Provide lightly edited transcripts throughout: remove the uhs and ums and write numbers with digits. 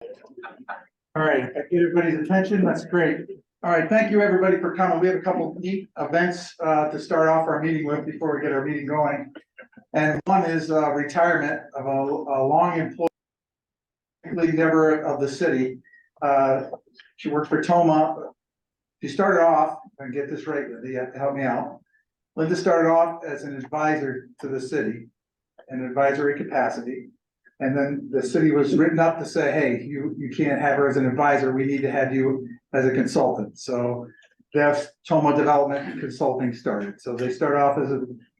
All right, I get everybody's attention, that's great. All right, thank you everybody for coming. We have a couple of neat events to start off our meeting with before we get our meeting going. And one is retirement of a long employee member of the city. She worked for Toma. She started off, and get this right, Linda, you have to help me out. Linda started off as an advisor to the city, an advisory capacity. And then the city was written up to say, hey, you can't have her as an advisor, we need to have you as a consultant. So that's Toma Development Consulting started. So they started off as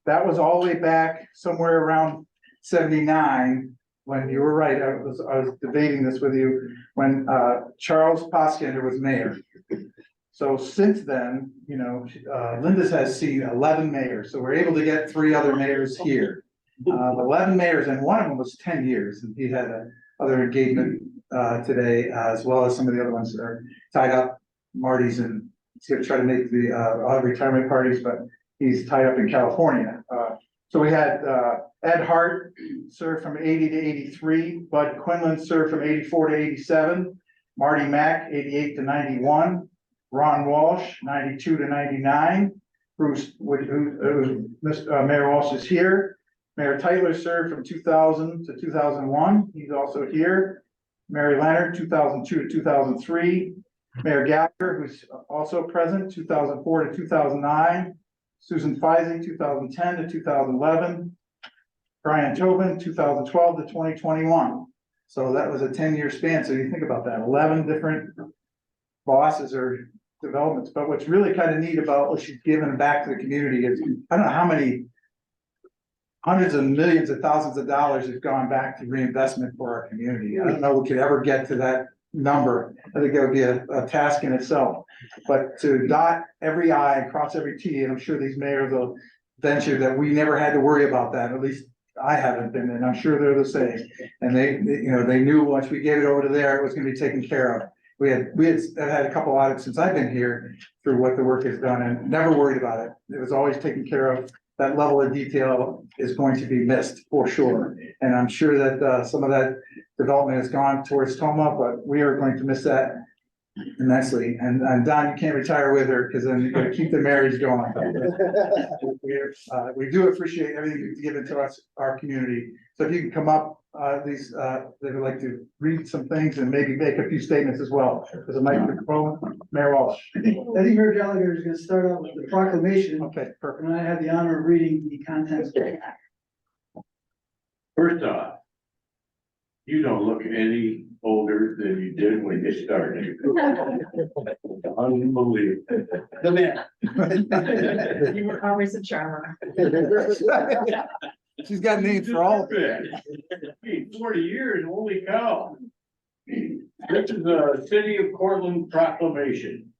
that was all the way back somewhere around 79, when you were right, I was debating this with you, when Charles Poskander was mayor. So since then, you know, Linda's has seen 11 mayors, so we're able to get 3 other mayors here. 11 mayors, and one of them was 10 years, and he had other engagement today, as well as some of the other ones that are tied up. Marty's and he's gonna try to make the retirement parties, but he's tied up in California. So we had Ed Hart served from 80 to 83, Bud Quinlan served from 84 to 87, Marty Mack 88 to 91, Ron Walsh 92 to 99, Bruce, Mayor Walsh is here. Mayor Tyler served from 2000 to 2001. He's also here. Mary Leonard, 2002 to 2003. Mayor Gallagher, who's also present, 2004 to 2009. Susan Feisey, 2010 to 2011. Brian Tobin, 2012 to 2021. So that was a 10-year span. So you think about that, 11 different bosses or developments. But what's really kind of neat about what she's given back to the community is, I don't know how many hundreds of millions of thousands of dollars have gone back to reinvestment for our community. I don't know if we could ever get to that number. I think that would be a task in itself. But to dot every I and cross every T, and I'm sure these mayors will venture that we never had to worry about that. At least I haven't been, and I'm sure they're the same. And they knew once we gave it over to there, it was going to be taken care of. We had had a couple audits since I've been here through what the work has done, and never worried about it. It was always taken care of. That level of detail is going to be missed for sure. And I'm sure that some of that development has gone towards Toma, but we are going to miss that immensely. And Don, you can't retire with her because then you're going to keep the marriage going. We do appreciate everything you've given to us, our community. So if you can come up, they would like to read some things and maybe make a few statements as well. There's a microphone, Mayor Walsh. I think Mayor Gallagher is going to start out with the proclamation. Okay, perfect. And I have the honor of reading the contents. First off, you don't look any older than you did when you started. Unbelievable. The man. You were always a charmer. She's got names for all of it. Hey, 40 years, holy cow. This is a City of Cortland proclamation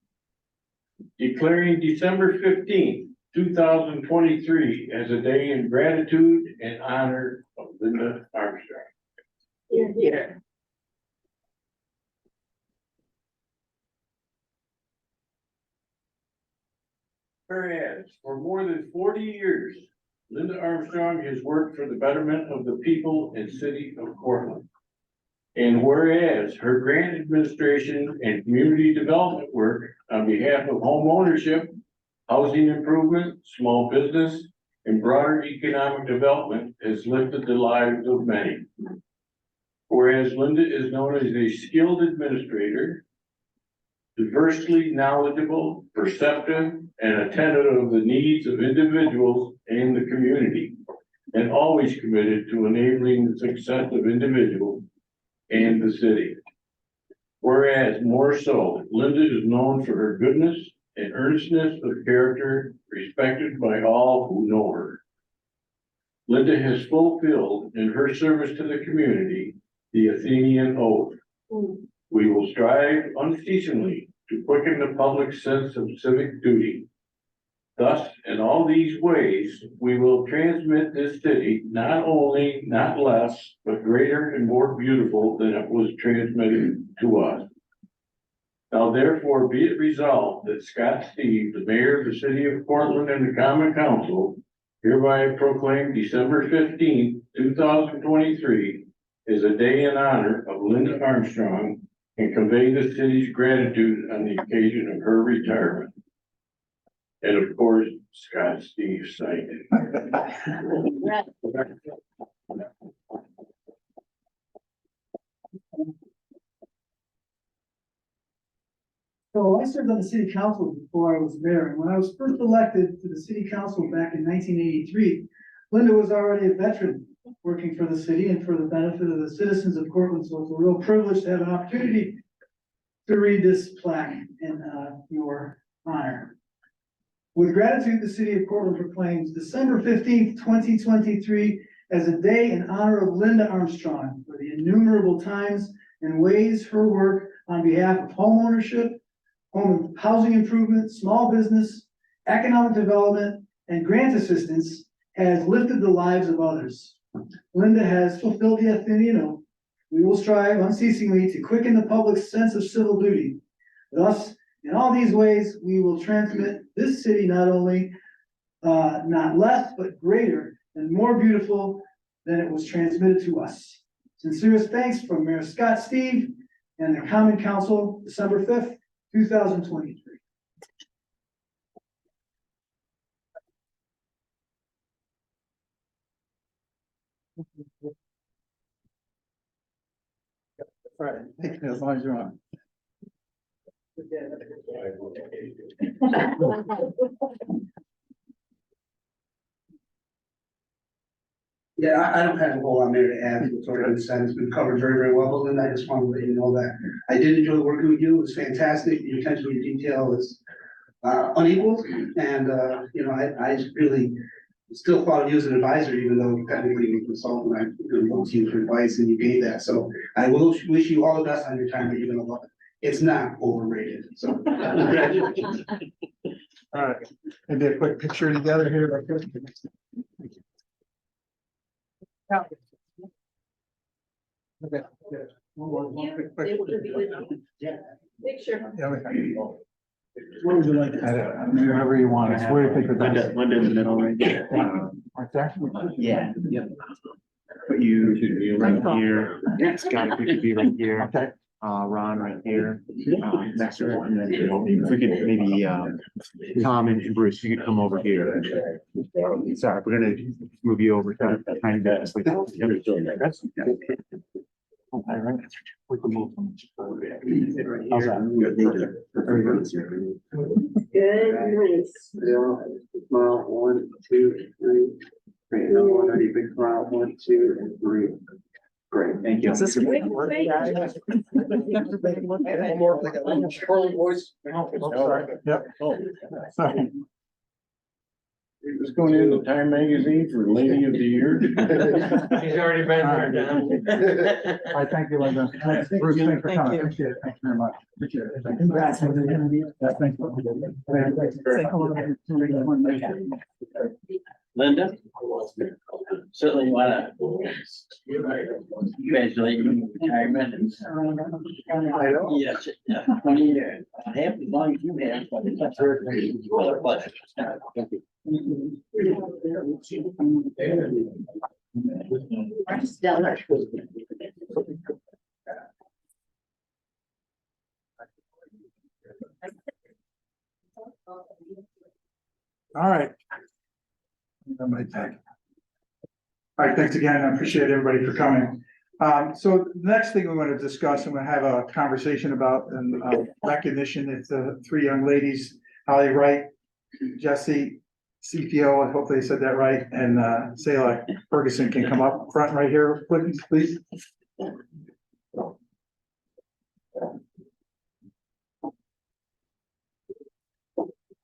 declaring December 15th, 2023 as a day in gratitude and honor of Linda Armstrong. Here. Whereas for more than 40 years, Linda Armstrong has worked for the betterment of the people and city of Cortland. And whereas her grant administration and community development work on behalf of home ownership, housing improvement, small business, and broader economic development has lifted the lives of many. Whereas Linda is known as a skilled administrator, diversely knowledgeable, perceptive, and attentive of the needs of individuals and the community, and always committed to enabling the success of individuals and the city. Whereas more so, Linda is known for her goodness and earnestness of character, respected by all who know her. Linda has fulfilled in her service to the community the Athenian oath. We will strive unceasingly to quicken the public sense of civic duty. Thus, in all these ways, we will transmit this city not only, not less, but greater and more beautiful than it was transmitted to us. Now therefore be it resolved that Scott Steve, the mayor of the city of Cortland and the common council, hereby proclaim December 15th, 2023 is a day in honor of Linda Armstrong and convey the city's gratitude on the occasion of her retirement. And of course, Scott Steve signed it. So I served on the city council before I was mayor, and when I was first elected to the city council back in 1983, Linda was already a veteran working for the city and for the benefit of the citizens of Cortland, so it's a real privilege to have an opportunity to read this plaque in your honor. With gratitude, the city of Cortland proclaims December 15th, 2023 as a day in honor of Linda Armstrong for the innumerable times and ways her work on behalf of homeownership, home housing improvement, small business, economic development, and grant assistance has lifted the lives of others. Linda has fulfilled the Athenian oath. We will strive unceasingly to quicken the public's sense of civil duty. Thus, in all these ways, we will transmit this city not only not less, but greater and more beautiful than it was transmitted to us. Sincerest thanks from Mayor Scott Steve and the Common Council, December 5th, 2023. All right, take it as long as you want. Yeah, I don't have a whole lot more to add. What's already been said. It's been covered very, very well, and I just wanted to let you know that I did enjoy working with you. It was fantastic. Your attention to detail is unequaled, and you know, I really still thought of you as an advisor, even though technically you're a consultant. I looked to you for advice, and you gave that. So I will wish you all the best on your time, but you're gonna love it. It's not overrated. So congratulations. All right, and do a quick picture together here. Like this. Okay, good. One quick picture. Picture. Yeah, we can. What would you like? Wherever you want, it's where you think the best. Linda in the middle, right? Right there? Yeah. Yep. But you should be right here. Scott, we could be right here. Okay. Ron right here. Next to one, and then if we could maybe, Tom and Bruce, you could come over here. Sorry, we're gonna move you over to kind of. Okay, right. We can move them. How's that? Good, nice. Smile, 1, 2, 3. Great, another one, ready, big smile, 1, 2, and 3. Great, thank you. Is this great? One more thing. voice. Oh, sorry. Yep. Sorry. He was going into Time Magazine for Lady of the Year. He's already been there, Don. All right, thank you, Linda. Thanks, Bruce, thanks for coming. Appreciate it. Thank you very much. Appreciate it. Congrats. Yeah, thanks. Linda, certainly wanna congratulate you on retirement. I know. Yes, yeah, I mean, half as long as you have, but it's a pleasure. Thank you. Stellar. All right. All right, thanks again. I appreciate everybody for coming. So the next thing we want to discuss, and we'll have a conversation about recognition. It's the three young ladies, Holly Wright, Jesse CPO, I hope they said that right, and Sayla Ferguson can come up front right here, please.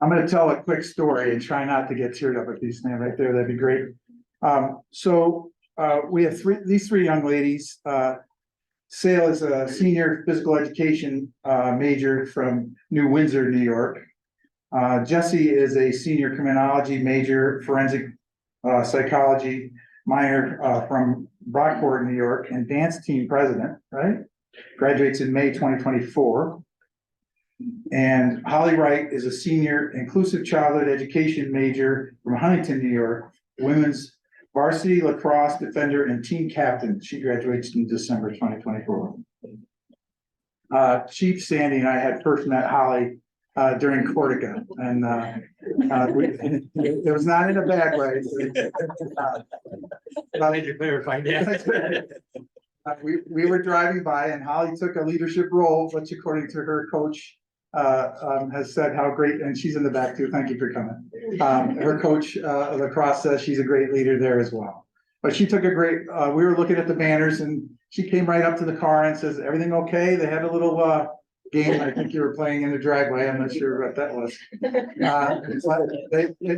I'm gonna tell a quick story and try not to get teared up. If you stand right there, that'd be great. We have these three young ladies. Sayla is a senior physical education major from New Windsor, New York. Jesse is a senior criminology major, forensic psychology minor from Brockport, New York, and dance team president, right? Graduates in May 2024. And Holly Wright is a senior inclusive childhood education major from Huntington, New York, women's varsity lacrosse defender and team captain. She graduates in December 2024. Chief Sandy and I had first met Holly during Cortica, and it was not in a bad way. Glad you clarified that. We were driving by and Holly took a leadership role, which according to her coach, has said how great, and she's in the back too. Thank you for coming. Her coach, lacrosse says she's a great leader there as well. But she took a great, we were looking at the banners and she came right up to the car and says, everything okay? They had a little, game. I think you were playing in the driveway. I'm not sure what that was.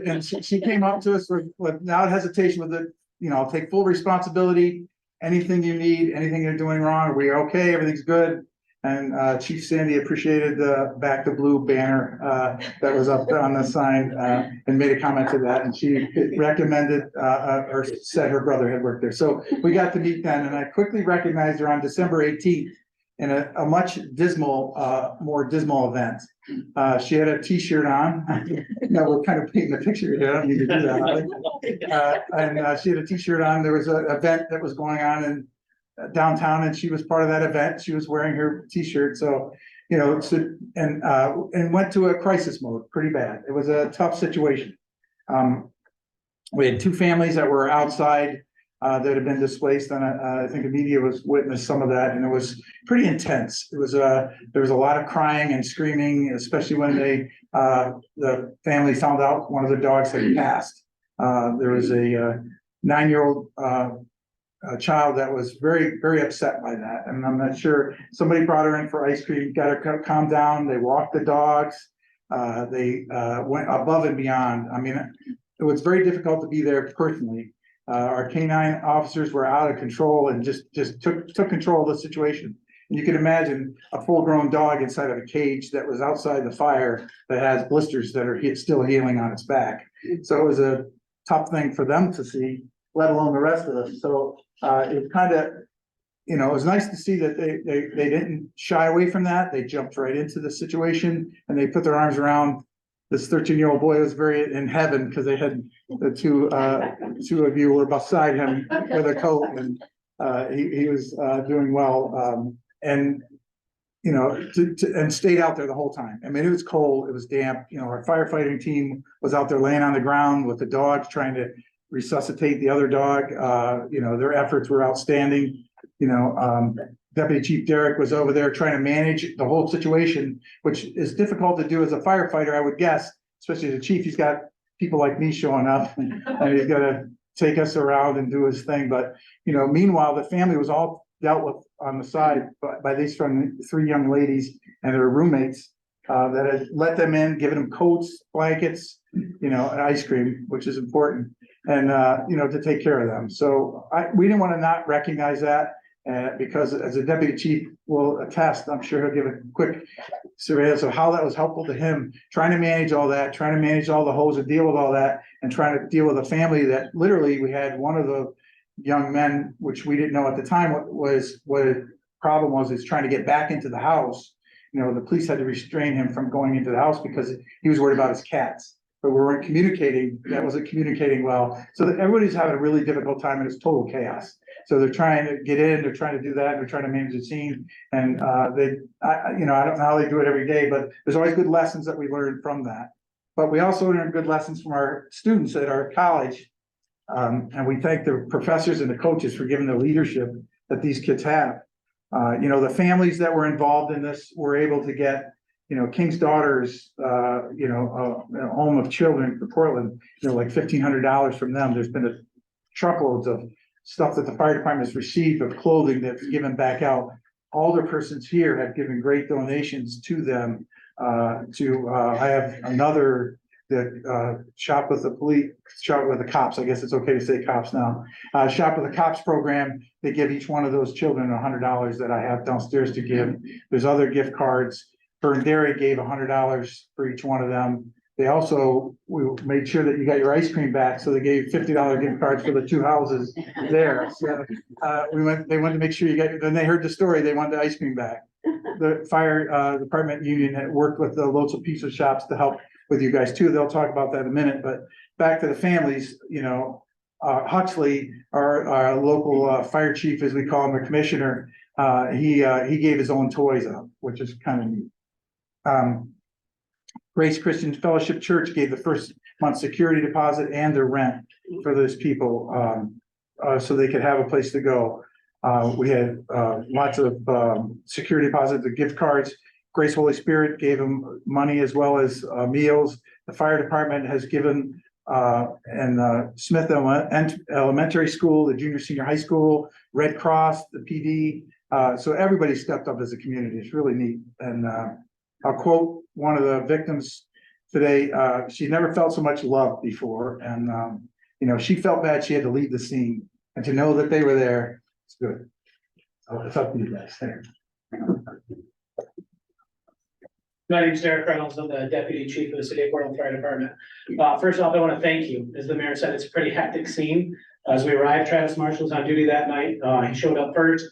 And she came up to us without hesitation with it, you know, take full responsibility. Anything you need, anything you're doing wrong, are we okay? Everything's good. And Chief Sandy appreciated the Back the Blue banner that was up on the sign and made a comment to that. And she recommended or said her brother had worked there. So we got to meet then, and I quickly recognized her on December 18th in a much more dismal event. She had a T-shirt on. No, we're kind of painting a picture here. I don't need to do that. And she had a T-shirt on. There was an event that was going on in downtown, and she was part of that event. She was wearing her T-shirt. So, you know, and went to a crisis mode pretty bad. It was a tough situation. We had two families that were outside that had been displaced, and I think the media was witnessed some of that, and it was pretty intense. It was there was a lot of crying and screaming, especially when the family found out one of the dogs had passed. There was a 9-year-old child that was very, very upset by that, and I'm not sure. Somebody brought her in for ice cream, got her calmed down. They walked the dogs. They went above and beyond. I mean, it was very difficult to be there personally. Our canine officers were out of control and just took control of the situation. And you can imagine a full-grown dog inside of a cage that was outside the fire that has blisters that are still healing on its back. So it was a tough thing for them to see, let alone the rest of us. So it kind of, you know, it was nice to see that they didn't shy away from that. They jumped right into the situation and they put their arms around this 13-year-old boy. Was very in heaven because they had the two of you were beside him with a coat, and he was doing well, and you know, and stayed out there the whole time. I mean, it was cold, it was damp. You know, our firefighting team was out there laying on the ground with the dogs, trying to resuscitate the other dog. You know, their efforts were outstanding. You know, Deputy Chief Derrick was over there trying to manage the whole situation, which is difficult to do as a firefighter, I would guess, especially as a chief. He's got people like me showing up and he's got to take us around and do his thing. But, you know, meanwhile, the family was all dealt with on the side by these three young ladies and their roommates that had let them in, given them coats, blankets, you know, and ice cream, which is important, and, you know, to take care of them. So we didn't want to not recognize that. Because as a deputy chief will attest, I'm sure he'll give a quick surveillance of how that was helpful to him, trying to manage all that, trying to manage all the hoes and deal with all that, and trying to deal with a family that literally we had one of the young men, which we didn't know at the time what the problem was, is trying to get back into the house. You know, the police had to restrain him from going into the house because he was worried about his cats. But we weren't communicating, that wasn't communicating well. So that everybody's having a really difficult time and it's total chaos. So they're trying to get in, they're trying to do that, they're trying to manage the scene. And you know, I don't know how they do it every day, but there's always good lessons that we learned from that. But we also learned good lessons from our students at our college. And we thank the professors and the coaches for giving the leadership that these kids have. You know, the families that were involved in this were able to get, you know, King's Daughters, you know, a home of children for Portland, you know, like $1,500 from them. There's been truckloads of stuff that the fire department has received of clothing that's given back out. Alderpersons here have given great donations to them. I have another that shop with the cops. I guess it's okay to say cops now. Shop with the cops program. They give each one of those children $100 that I have downstairs to give. There's other gift cards. Burn Dairy gave $100 for each one of them. They also, we made sure that you got your ice cream back, so they gave $50 gift cards for the two houses there. So they wanted to make sure you got. Then they heard the story. They wanted the ice cream back. The fire department union had worked with the local pizza shops to help with you guys too. They'll talk about that in a minute. But back to the families, you know, Huxley, our local fire chief, as we call him, or commissioner, he gave his own toys up, which is kind of neat. Grace Christian Fellowship Church gave the first month's security deposit and their rent for those people, so they could have a place to go. We had lots of security deposits, the gift cards. Grace Holy Spirit gave them money as well as meals. The fire department has given and Smith Elementary School, the junior senior high school, Red Cross, the PD. So everybody stepped up as a community. It's really neat. And I'll quote one of the victims today. She never felt so much love before. And, you know, she felt bad she had to leave the scene, and to know that they were there, it's good. So it's up to you guys. Thanks. My name is Derek Reynolds. I'm the Deputy Chief of the City of Portland Fire Department. First off, I want to thank you. As the mayor said, it's a pretty hectic scene. As we arrived, Travis Marshall was on duty that night. He showed up first,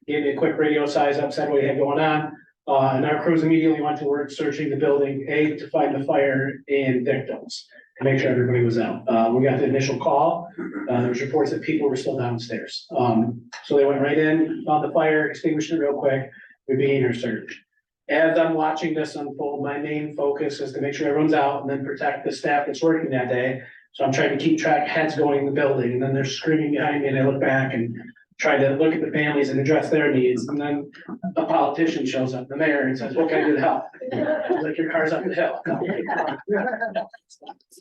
gave me a quick radio size up, said what he had going on. And our crews immediately went to work searching the building, to find the fire and victims, to make sure everybody was out. We got the initial call. There was reports that people were still downstairs. So they went right in, found the fire, extinguished it real quick. We began our search. As I'm watching this unfold, my main focus is to make sure everyone's out and then protect the staff that's working that day. So I'm trying to keep track of heads going in the building, and then they're screaming behind me, and I look back and try to look at the families and address their needs. And then a politician shows up, the mayor, and says, "What can I do to help?" I was like, "Your car's up the hill."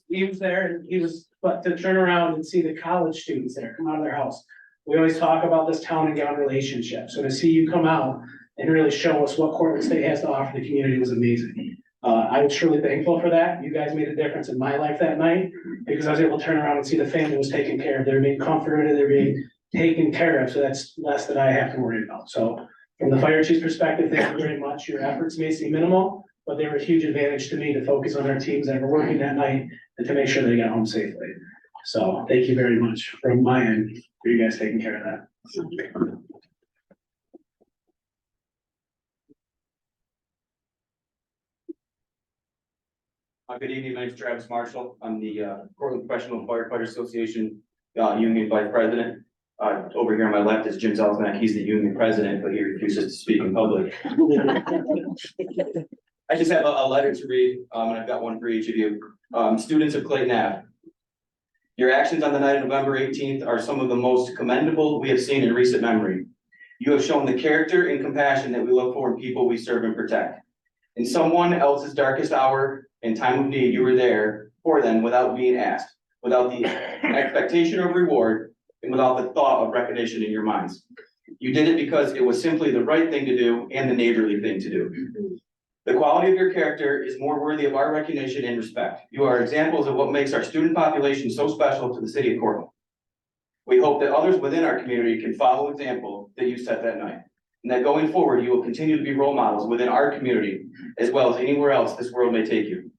He was there, and he was, but to turn around and see the college students there come out of their house. We always talk about this town and gown relationship. So to see you come out and really show us what Portland State has to offer the community was amazing. I was truly thankful for that. You guys made a difference in my life that night, because I was able to turn around and see the family was taken care of. They're being comforted, they're being taken care of. So that's less that I have to worry about. So from the fire chief's perspective, thank you very much. Your efforts may seem minimal, but they were a huge advantage to me to focus on our teams that were working that night and to make sure they got home safely. So thank you very much from my end for you guys taking care of that. Good evening, my name is Travis Marshall. I'm the Portland Professional Firefighter Association Union Vice President. Over here on my left is Jim Zelsmack. He's the union president, but he refuses to speak in public. I just have a letter to read, and I've got one for each of you. Students of Clayton Ave. Your actions on the night of November 18th are some of the most commendable we have seen in recent memory. You have shown the character and compassion that we look for in people we serve and protect. In someone else's darkest hour and time of need, you were there for them without being asked, without the expectation of reward, and without the thought of recognition in your minds. You did it because it was simply the right thing to do and the neighborly thing to do. The quality of your character is more worthy of our recognition and respect. You are examples of what makes our student population so special to the city of Portland. We hope that others within our community can follow example that you set that night, and that going forward, you will continue to be role models within our community, as well as anywhere else this world may take you.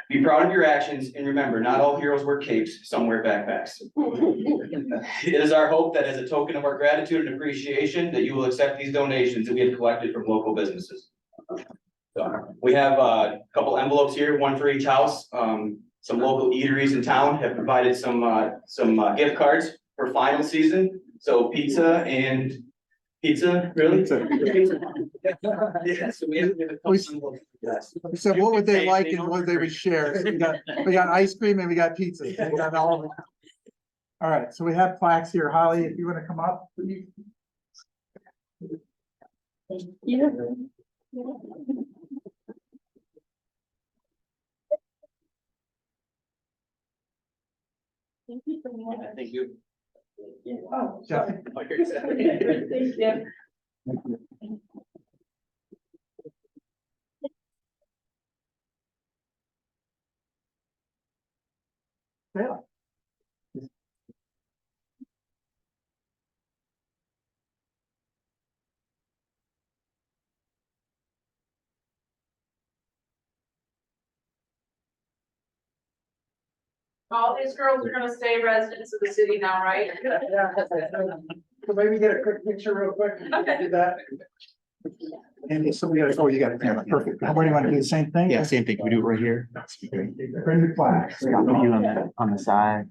Be proud of your actions, and remember, not all heroes wear capes, some wear backpacks. It is our hope that as a token of our gratitude and appreciation, that you will accept these donations that we have collected from local businesses. So, we have a couple envelopes here, one for each house. Some local eateries in town have provided some gift cards for final season. So pizza, really? Yes, we have a couple envelopes. Yes. We said, what would they like and what they would share? So we got ice cream and we got pizza. We got all of it. All right, so we have plaques here. Holly, if you want to come up, please. Thank you. Oh, Jeffy. Thank you. Yeah. All these girls are gonna stay residents of the city now, right? So maybe get a quick picture real quick. Okay. Do that. And if somebody, oh, you got a camera, perfect. Where do you want to do the same thing? Yeah, same thing. Can we do it right here? Bring the flag. You on the side,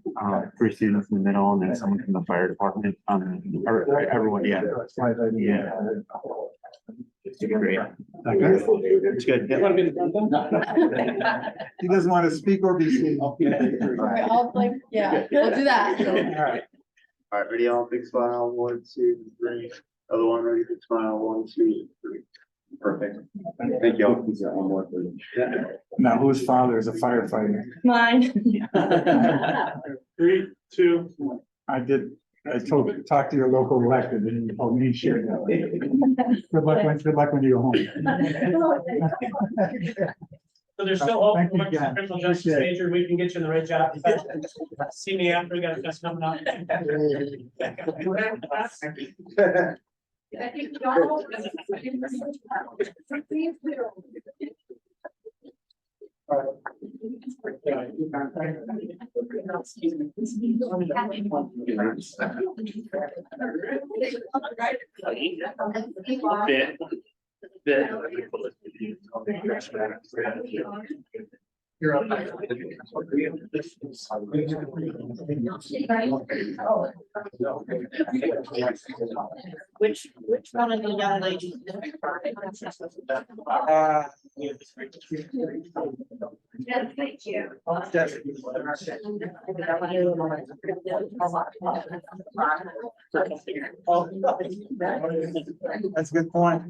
three students in the middle, and then someone from the fire department, or everyone, yeah. Yeah. It's great. It's good. You Yeah. wanna be the front then? He doesn't want to speak or be seen. All Okay, I'll like, yeah, we'll do that. right. All right, ready, all, big smile, 1, 2, 3. Other one, ready, big smile, 1, 2, 3. Perfect. Thank you all. Now, whose father is a firefighter? Mine. 3, 2, 1. Talk to your local elected and you told me share that. Good luck when you go home. So there's still hope Thank for you, my Jen. criminal justice Appreciate it. major, we can get you in the right job. See me after, we got a test coming up. I think y'all. You're up. Which one of the young ladies? Yes, thank you. That's a good point.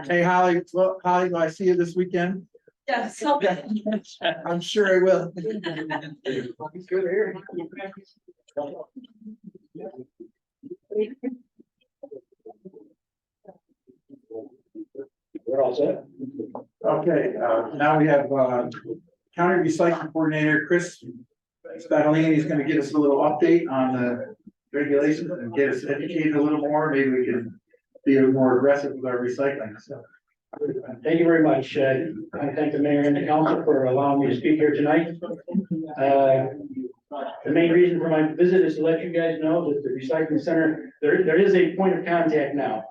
Hey, Holly, well, Holly, do I see you this weekend? Yes, so. I'm sure I will. We're all set. Okay, now we have, county recycling coordinator, Chris Spadalini is gonna give us a little update on the regulations and get us educated a little more. Maybe we can be a little more aggressive with our recycling, so. Thank you very much. I thank the mayor and the council for allowing me to speak here tonight. The main reason for my visit is to let you guys know that the recycling center, there is a point of contact now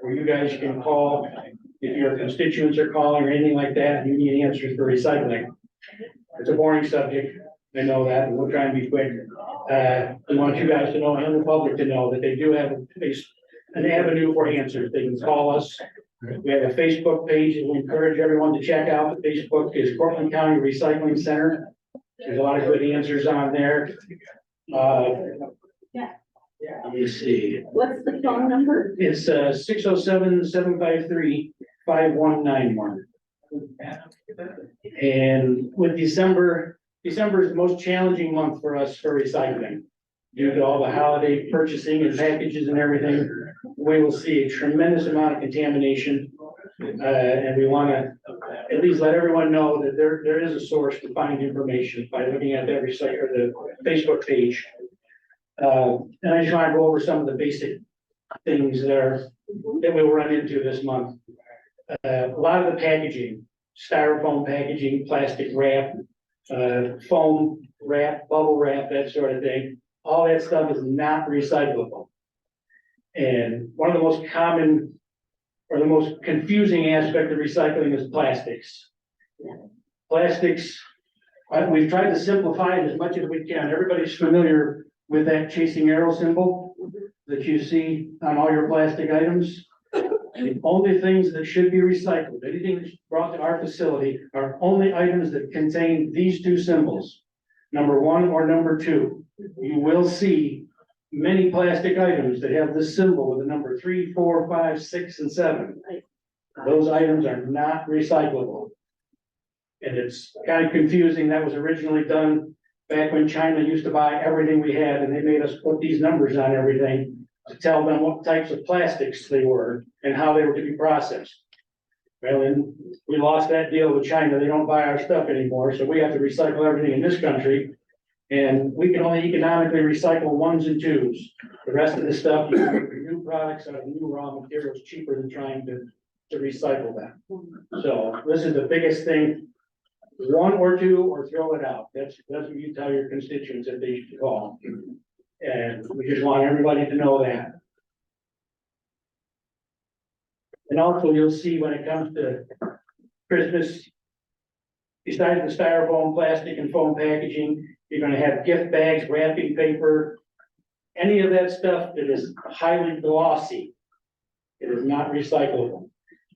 where you guys can call if your constituents are calling or anything like that, and you need answers for recycling. It's a boring subject. I know that, and we'll try and be quick. We want you guys to know and the public to know that they do have an avenue for answers. They can call us. We have a Facebook page and we encourage everyone to check out. The Facebook is Portland County Recycling Center. There's a lot of good answers on there. Let me see. What's the phone number? It's 607-753-5191. And with December is the most challenging month for us for recycling. Due to all the holiday purchasing and packages and everything, we will see a tremendous amount of contamination. And we want to at least let everyone know that there is a source to find information by looking at that recycle, the Facebook page. And I just want to go over some of the basic things that we'll run into this month. A lot of the packaging, styrofoam packaging, plastic wrap, foam wrap, bubble wrap, that sort of thing. All that stuff is not recyclable. And one of the most common or the most confusing aspect of recycling is plastics. Plastics, we've tried to simplify it as much as we can. Everybody's familiar with that chasing arrow symbol that you see on all your plastic items. The only things that should be recycled, anything that's brought to our facility, are only items that contain these two symbols, number 1 or number 2. You will see many plastic items that have this symbol with the number 3, 4, 5, 6, and 7. Those items are not recyclable. And it's kind of confusing. That was originally done back when China used to buy everything we had, and they made us put these numbers on everything to tell them what types of plastics they were and how they were to be processed. Well, then we lost that deal with China. They don't buy our stuff anymore, so we have to recycle everything in this country. And we can only economically recycle ones and twos. The rest of the stuff, you can make new products out of new raw materials cheaper than trying to recycle them. So this is the biggest thing. One or two, or throw it out. That's what you tell your constituents if they should call. And we just want everybody to know that. And also you'll see when it comes to Christmas, besides the styrofoam, plastic and foam packaging, you're gonna have gift bags, wrapping paper, any of that stuff that is highly glossy. It is not recyclable.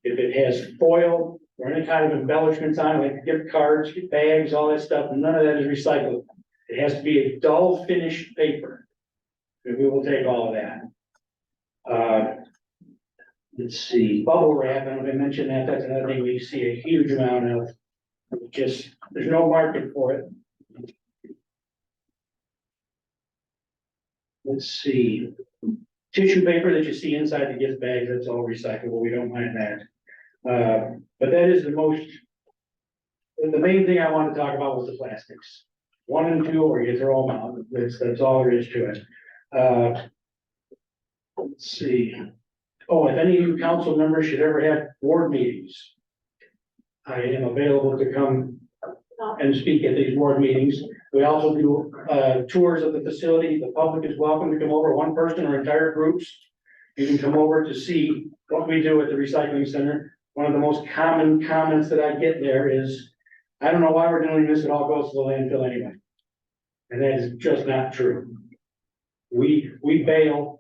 If it has foil or any kind of embellishments on it, like gift cards, bags, all that stuff, none of that is recyclable. It has to be a dull finished paper. And we will take all of that. Let's see, bubble wrap, and I mentioned that, that's another thing we see a huge amount of. Just, there's no market for it. Let's see, tissue paper that you see inside the gift bags, that's all recyclable, we don't mind that. But that is the most, the main thing I want to talk about was the plastics. 1 and 2, or you throw them out, that's all there is to it. Let's see. Oh, if any of you council members should ever have board meetings, I am available to come and speak at these board meetings. We also do tours of the facility. The public is welcome to come over, one person or entire groups. You can come over to see what we do at the recycling center. One of the most common comments that I get there is, I don't know why we're doing this, it all goes to the landfill anyway. And that is just not true. We bale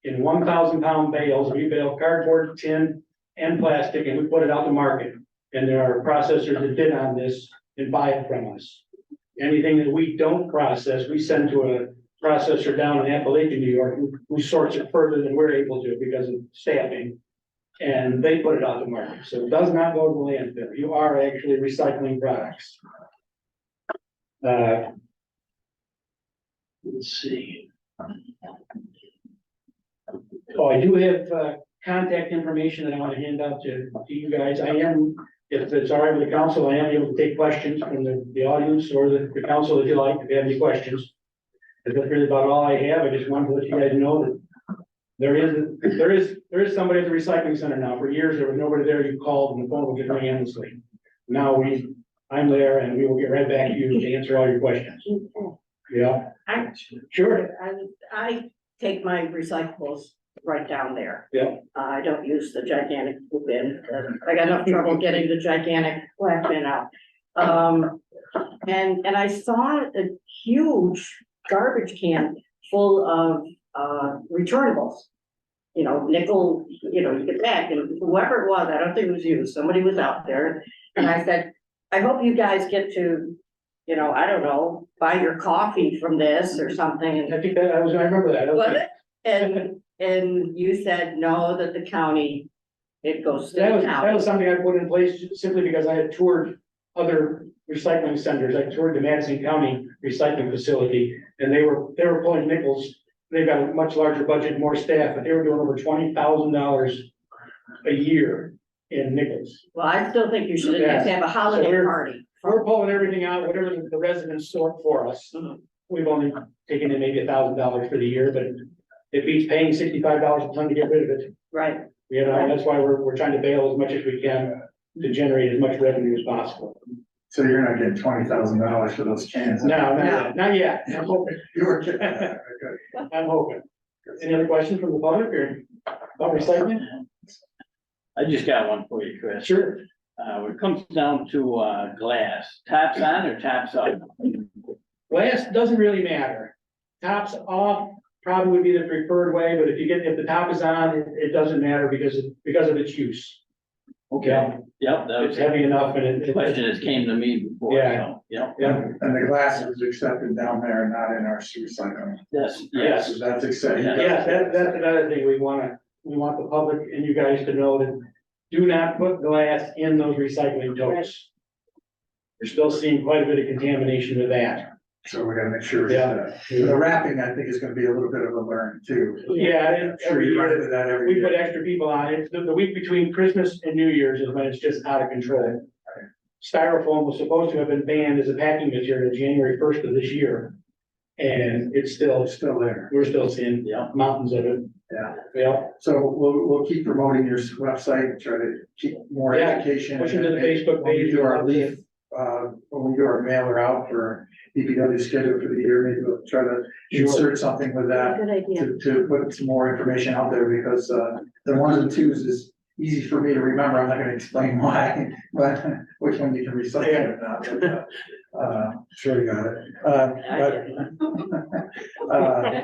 in 1,000-pound bales, we bale cardboard, tin, and plastic, and we put it out to market. And there are processors that bid on this and buy it from us. Anything that we don't process, we send to a processor down in Appalachian, New York, who sorts it further than we're able to because of staffing. And they put it out to market. So it does not go to the landfill. You are actually recycling products. Let's see. Oh, I do have contact information that I want to hand out to you guys. I am, if it's all right with the council, I am able to take questions from the audience or the council if you like, if you have any questions. That's really about all I have. I just wanted to let you guys know that there is somebody at the recycling center now. For years, there was nobody there. You called and the phone would get ringing endlessly. Now I'm there and we will get right back to you to answer all your questions. Yeah, sure. I take my recyclables right down there. Yeah. I don't use the gigantic blue bin. I got enough trouble getting the gigantic black bin out. And I saw a huge garbage can full of returnables. You know, nickel, you know, you get back, and whoever it was, I don't think it was you, somebody was out there. And I said, I hope you guys get to, you know, I don't know, buy your coffee from this or something. And I think that I remember that. was it? And you said, no, that the county, it goes to That the was county. something I put in place simply because I had toured other recycling centers. I toured the Madison County recycling facility and they were pulling nickels. They've got a much larger budget, more staff, but they were doing over $20,000 a year in nickels. Well, I still think you should Yeah. just have a holiday So party. We're pulling everything out, whatever the residents sort for us. We've only taken in maybe $1,000 for the year, but it beats paying $65 a ton to get rid of it. Right. You know, and that's why we're trying to bail as much as we can to generate as much revenue as possible. So you're not getting $20,000 for those cans? No, not yet. I'm hoping. You were kidding. Okay. I'm hoping. Any other questions from the public or about recycling? I just got one for you, Chris. Sure. When it comes down to, glass, tops on or tops off? Glass doesn't really matter. Tops off probably would be the preferred way, but if the top is on, it doesn't matter because of its use. Okay, yep, that It's was heavy enough and a question that came to me before, Yeah. so, yep. Yeah, And the glass is accepted down there, not in our recycling. Yes, Yes. So that's accepted. yeah, that's another thing we want the public and you guys to know that do not put glass in those recycling totes. We're still seeing quite a bit of contamination with that. So we gotta make sure. Yeah. The wrapping, I think, is gonna be a little bit of a learn too. Yeah, I'm and sure every you run year, into that every we put year. extra people on it. The week between Christmas and New Year's is when it's just out of control. Styrofoam was supposed to have been banned as a packing material January first of this year. And it's It's still there. we're still seeing mountains of it. Yeah. Yeah, So we'll keep promoting your website, try to keep more Yeah, education. push it to the Facebook When we page. do our leaf, when we do our mailer out for DPW schedule for the year, maybe we'll try to insert something with that. Good idea. To put some more information out there because, the ones and twos is easy for me to remember. I'm not gonna explain why, but which one you can recycle or not. But, sure you got it.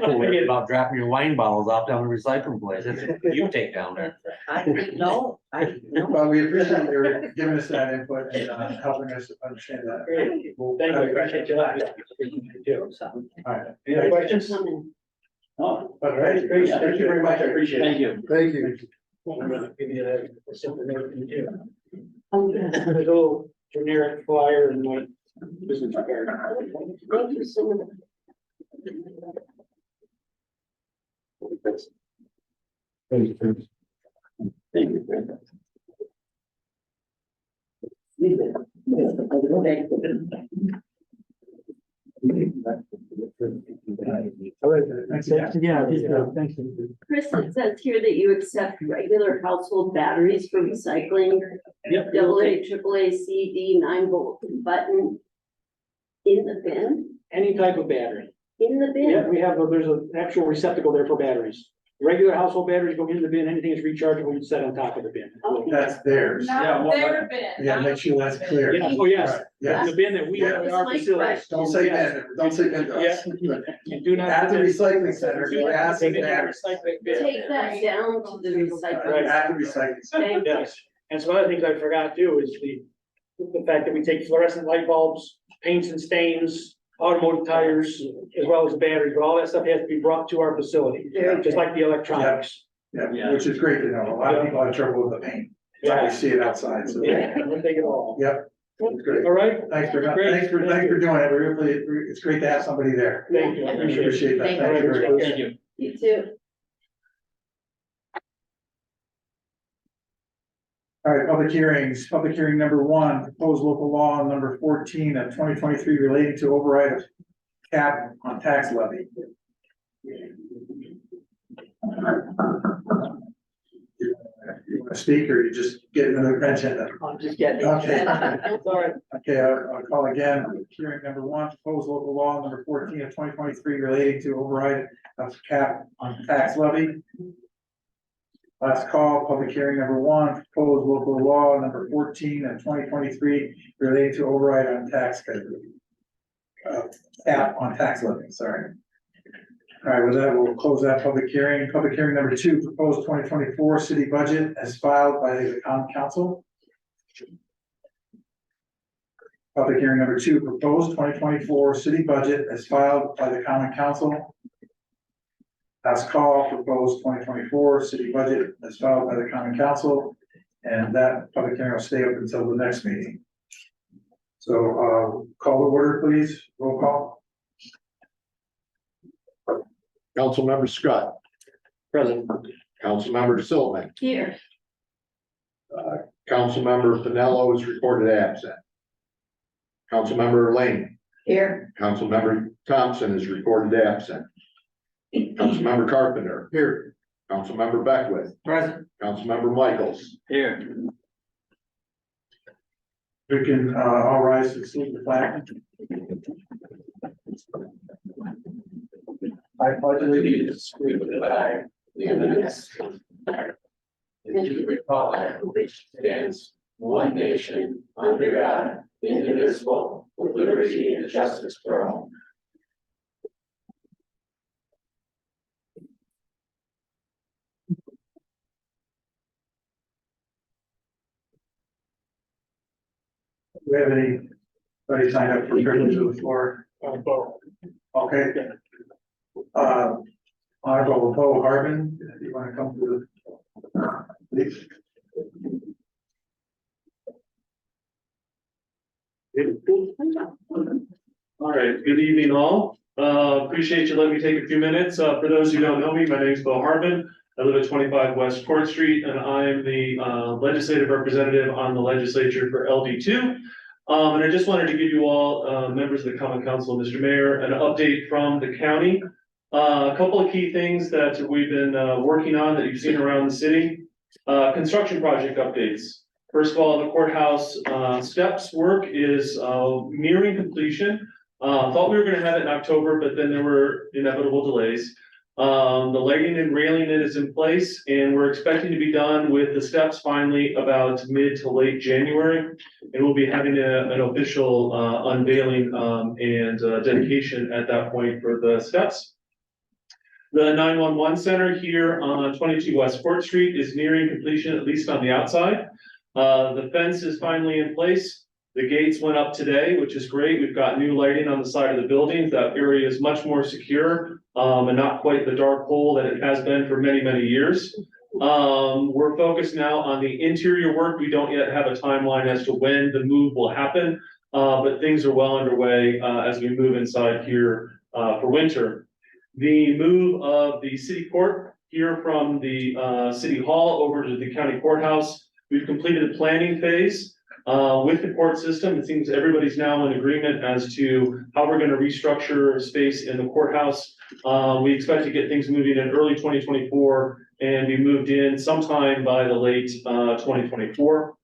Forget about dropping your wine bottles off down the recycling place. That's what you take down there. No. Well, we appreciate your giving us that input and, helping us understand that. Great. Well, thank you, appreciate you. All right. Any other questions? Oh, All right, Great, thank you very much, I appreciate it. thank you. Thank you. I'm gonna give you a simple note too. A little generic flyer and my business card. Thank you so much. Thank you. Thanks. Yeah, thank you. Chris, it says here that you accept regular household batteries for recycling. Yep. AA, AAA, CD, 9 volt button. In the bin, Any type of battery. in the Yeah, bin. we have, there's an actual receptacle there for batteries. Regular household batteries go in the bin, anything is rechargeable, you set on top of the bin. Okay. That's theirs. Not their bin. You gotta make sure that's clear. Yeah, oh, yes. Right, Yes, The bin that we have in our That was my facility. question. don't say that, don't say that to us. You do not. At the recycling center, Do you not ask take it them to the that. recycling bin. Take that down to the Right. recycling. At the recycling center. Thank you. Yes, and some other things I forgot too is the fact that we take fluorescent light bulbs, paints and stains, automotive tires, as well as batteries, but all that stuff has to be brought to our facility, Very just like the electronics. Yeah, which is great to know. A lot of people have trouble with the paint. Yeah. You see it outside, so. Yeah, we'll take it all. Yep, it's great. All right, Thanks for Great. thanks for doing it. We really, it's great to have somebody there. thank you, I appreciate it. Appreciate that. Thank Thank you very much. Thank you. You too. All right, public hearings. Public hearing number one, proposed local law number 14 of 2023 relating to override of cap on tax levy. You want to speak or you just get another agenda? I'm just getting. Okay. Sorry. Okay, I'll call again. Hearing number one, proposed local law number 14 of 2023 relating to override of cap on tax levy. Last call, public hearing number one, proposed local law number 14 of 2023 relating to override on tax code. Cap on tax levy, sorry. All right, with that, we'll close that public hearing. Public hearing number two, proposed 2024 city budget as filed by the common council. Public hearing number two, proposed 2024 city budget as filed by the common council. Last call, proposed 2024 city budget as filed by the common council. And that public hearing will stay up until the next meeting. So, call the order, please. Roll call. Councilmember Scott. Present. Councilmember Silliman. Here. Councilmember Pinello is reported absent. Councilmember Lane. Here. Councilmember Thompson is reported absent. Councilmember Carpenter. Here. Councilmember Beckwith. Present. Councilmember Michaels. Here. We can, all rise to salute the flag. I pledge allegiance to the flag of the United States and to the republic which stands one nation under God, indivisible, with liberty and justice for all. Do we have anybody signed up for privilege of the floor? Okay. Honorable Bo Harbin, if you want to come to the, please. All right, good evening all. Appreciate you letting me take a few minutes. For those who don't know me, my name is Bo Harbin. I live at 25 West Court Street and I am the legislative representative on the legislature for LD2. And I just wanted to give you all, members of the Common Council, Mr. Mayor, an update from the county. A couple of key things that we've been working on that you've seen around the city. Construction project updates. First of all, the courthouse steps work is nearing completion. Thought we were gonna have it in October, but then there were inevitable delays. The lighting and railing is in place and we're expecting to be done with the steps finally about mid to late January. And we'll be having an official unveiling and dedication at that point for the steps. The 911 center here on 22 West Court Street is nearing completion, at least on the outside. The fence is finally in place. The gates went up today, which is great. We've got new lighting on the side of the building. That area is much more secure and not quite the dark hole that it has been for many, many years. We're focused now on the interior work. We don't yet have a timeline as to when the move will happen, but things are well underway as we move inside here for winter. The move of the city court here from the city hall over to the county courthouse. We've completed the planning phase with the court system. It seems everybody's now in agreement as to how we're gonna restructure space in the courthouse. We expect to get things moving in early 2024 and be moved in sometime by the late 2024.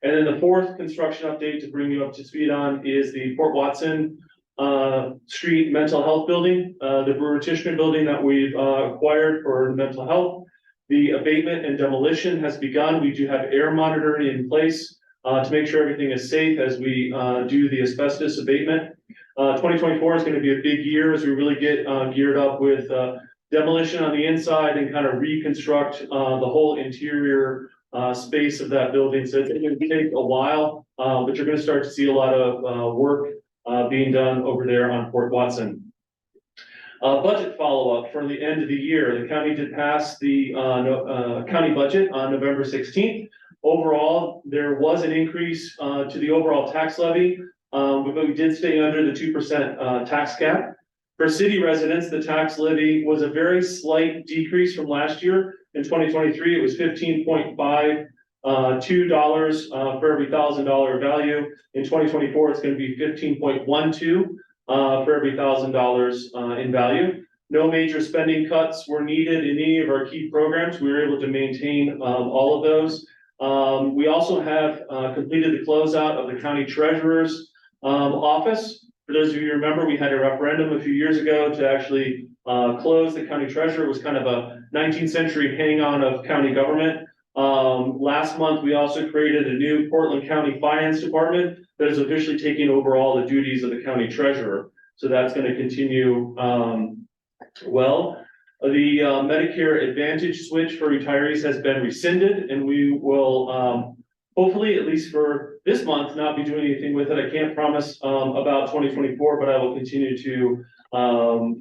And then the fourth construction update to bring you up to speed on is the Fort Watson Street Mental Health Building, the Brewer Tishman building that we've acquired for mental health. The abatement and demolition has begun. We do have air monitoring in place to make sure everything is safe as we do the asbestos abatement. 2024 is going to be a big year as we really get geared up with demolition on the inside and kind of reconstruct the whole interior space of that building. So it's going to take a while, but you're going to start to see a lot of work being done over there on Fort Watson. Budget follow-up for the end of the year. The county did pass the county budget on November 16th. Overall, there was an increase to the overall tax levy, but we did stay under the 2% tax cap. For city residents, the tax levy was a very slight decrease from last year. In 2023, it was $15.52 for every $1,000 value. In 2024, it's going to be $15.12 for every $1,000 in value. No major spending cuts were needed in any of our key programs. We were able to maintain all of those. We also have completed the closeout of the county treasurer's office. For those of you who remember, we had a referendum a few years ago to actually close the county treasurer. It was kind of a 19th century hang-on of county government. Last month, we also created a new Portland County Finance Department that is officially taking over all the duties of the county treasurer. So that's going to continue well. The Medicare Advantage switch for retirees has been rescinded, and we will hopefully, at least for this month, not be doing anything with it. I can't promise about 2024, but I will continue to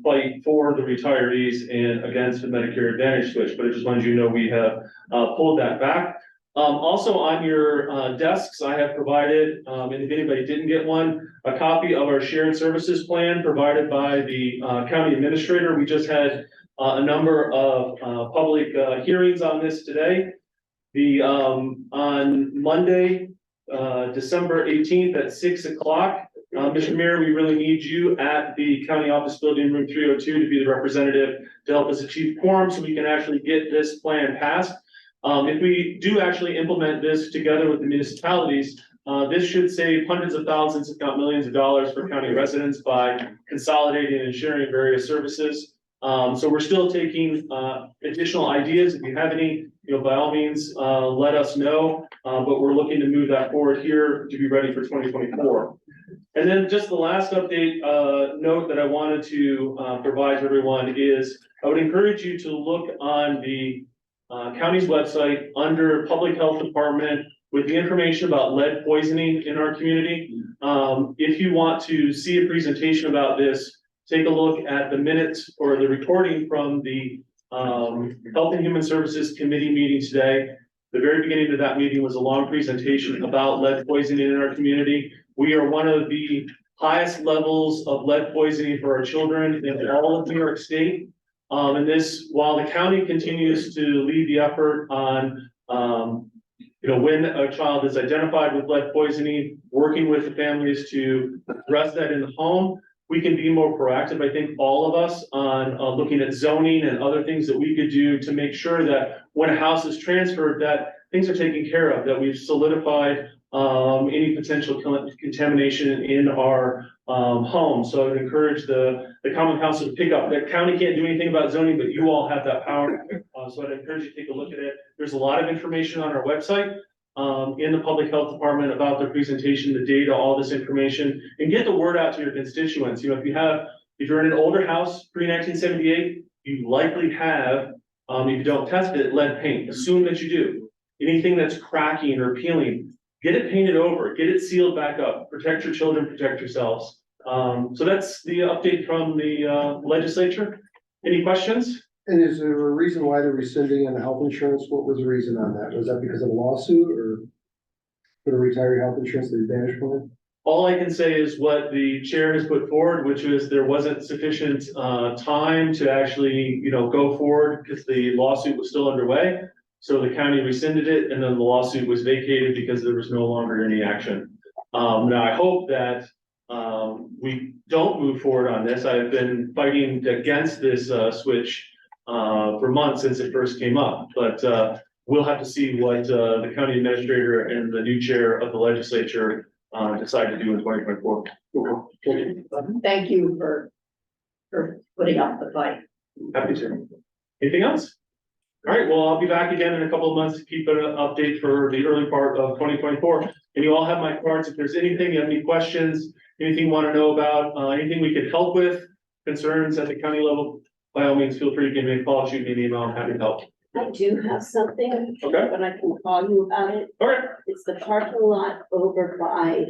fight for the retirees and against the Medicare Advantage switch. But I just wanted you to know we have pulled that back. Also on your desks, I have provided, and if anybody didn't get one, a copy of our shared services plan provided by the county administrator. We just had a number of public hearings on this today. On Monday, December 18th at 6 o'clock, Mr. Mayor, we really need you at the county office building, room 302, to be the representative to help us achieve quorum so we can actually get this plan passed. If we do actually implement this together with the municipalities, this should save hundreds of thousands, if not millions of dollars for county residents by consolidating and sharing various services. So we're still taking additional ideas. If you have any, by all means, let us know. But we're looking to move that forward here to be ready for 2024. And then just the last update note that I wanted to provide to everyone is I would encourage you to look on the county's website under Public Health Department with the information about lead poisoning in our community. If you want to see a presentation about this, take a look at the minutes or the recording from the Health and Human Services Committee meeting today. The very beginning of that meeting was a long presentation about lead poisoning in our community. We are one of the highest levels of lead poisoning for our children in all of New York State. And this, while the county continues to lead the effort on, when a child is identified with lead poisoning, working with the families to address that in the home, we can be more proactive. I think all of us on looking at zoning and other things that we could do to make sure that when a house is transferred, that things are taken care of, that we've solidified any potential contamination in our home. So I would encourage the common council to pick up. The county can't do anything about zoning, but you all have that power. So I'd encourage you to take a look at it. There's a lot of information on our website in the public health department about their presentation, the data, all this information, and get the word out to your constituents. If you're in an older house pre-1978, you likely have, if you don't test it, lead paint. Assume that you do. Anything that's cracking or peeling, get it painted over, get it sealed back up, protect your children, protect yourselves. So that's the update from the legislature. Any questions? And is there a reason why they're rescinding on the health insurance? What was the reason on that? Was that because of a lawsuit or for the retiree health insurance, the Advantage plan? All I can say is what the chair has put forward, which is there wasn't sufficient time to actually, go forward because the lawsuit was still underway. So the county rescinded it and then the lawsuit was vacated because there was no longer any action. Now I hope that we don't move forward on this. I've been fighting against this switch for months since it first came up, but we'll have to see what the county administrator and the new chair of the legislature decide to do in 2024. Thank you for putting up the fight. Happy to. Anything else? All right, well, I'll be back again in a couple of months to keep an update for the early part of 2024. And you all have my cards. If there's anything, you have any questions, anything you want to know about, anything we could help with, concerns at the county level, by all means, feel free to give me a call, shoot me an email. I'm happy to help. I do have something, Okay. but I can call you about it. All right. It's the parking lot over by,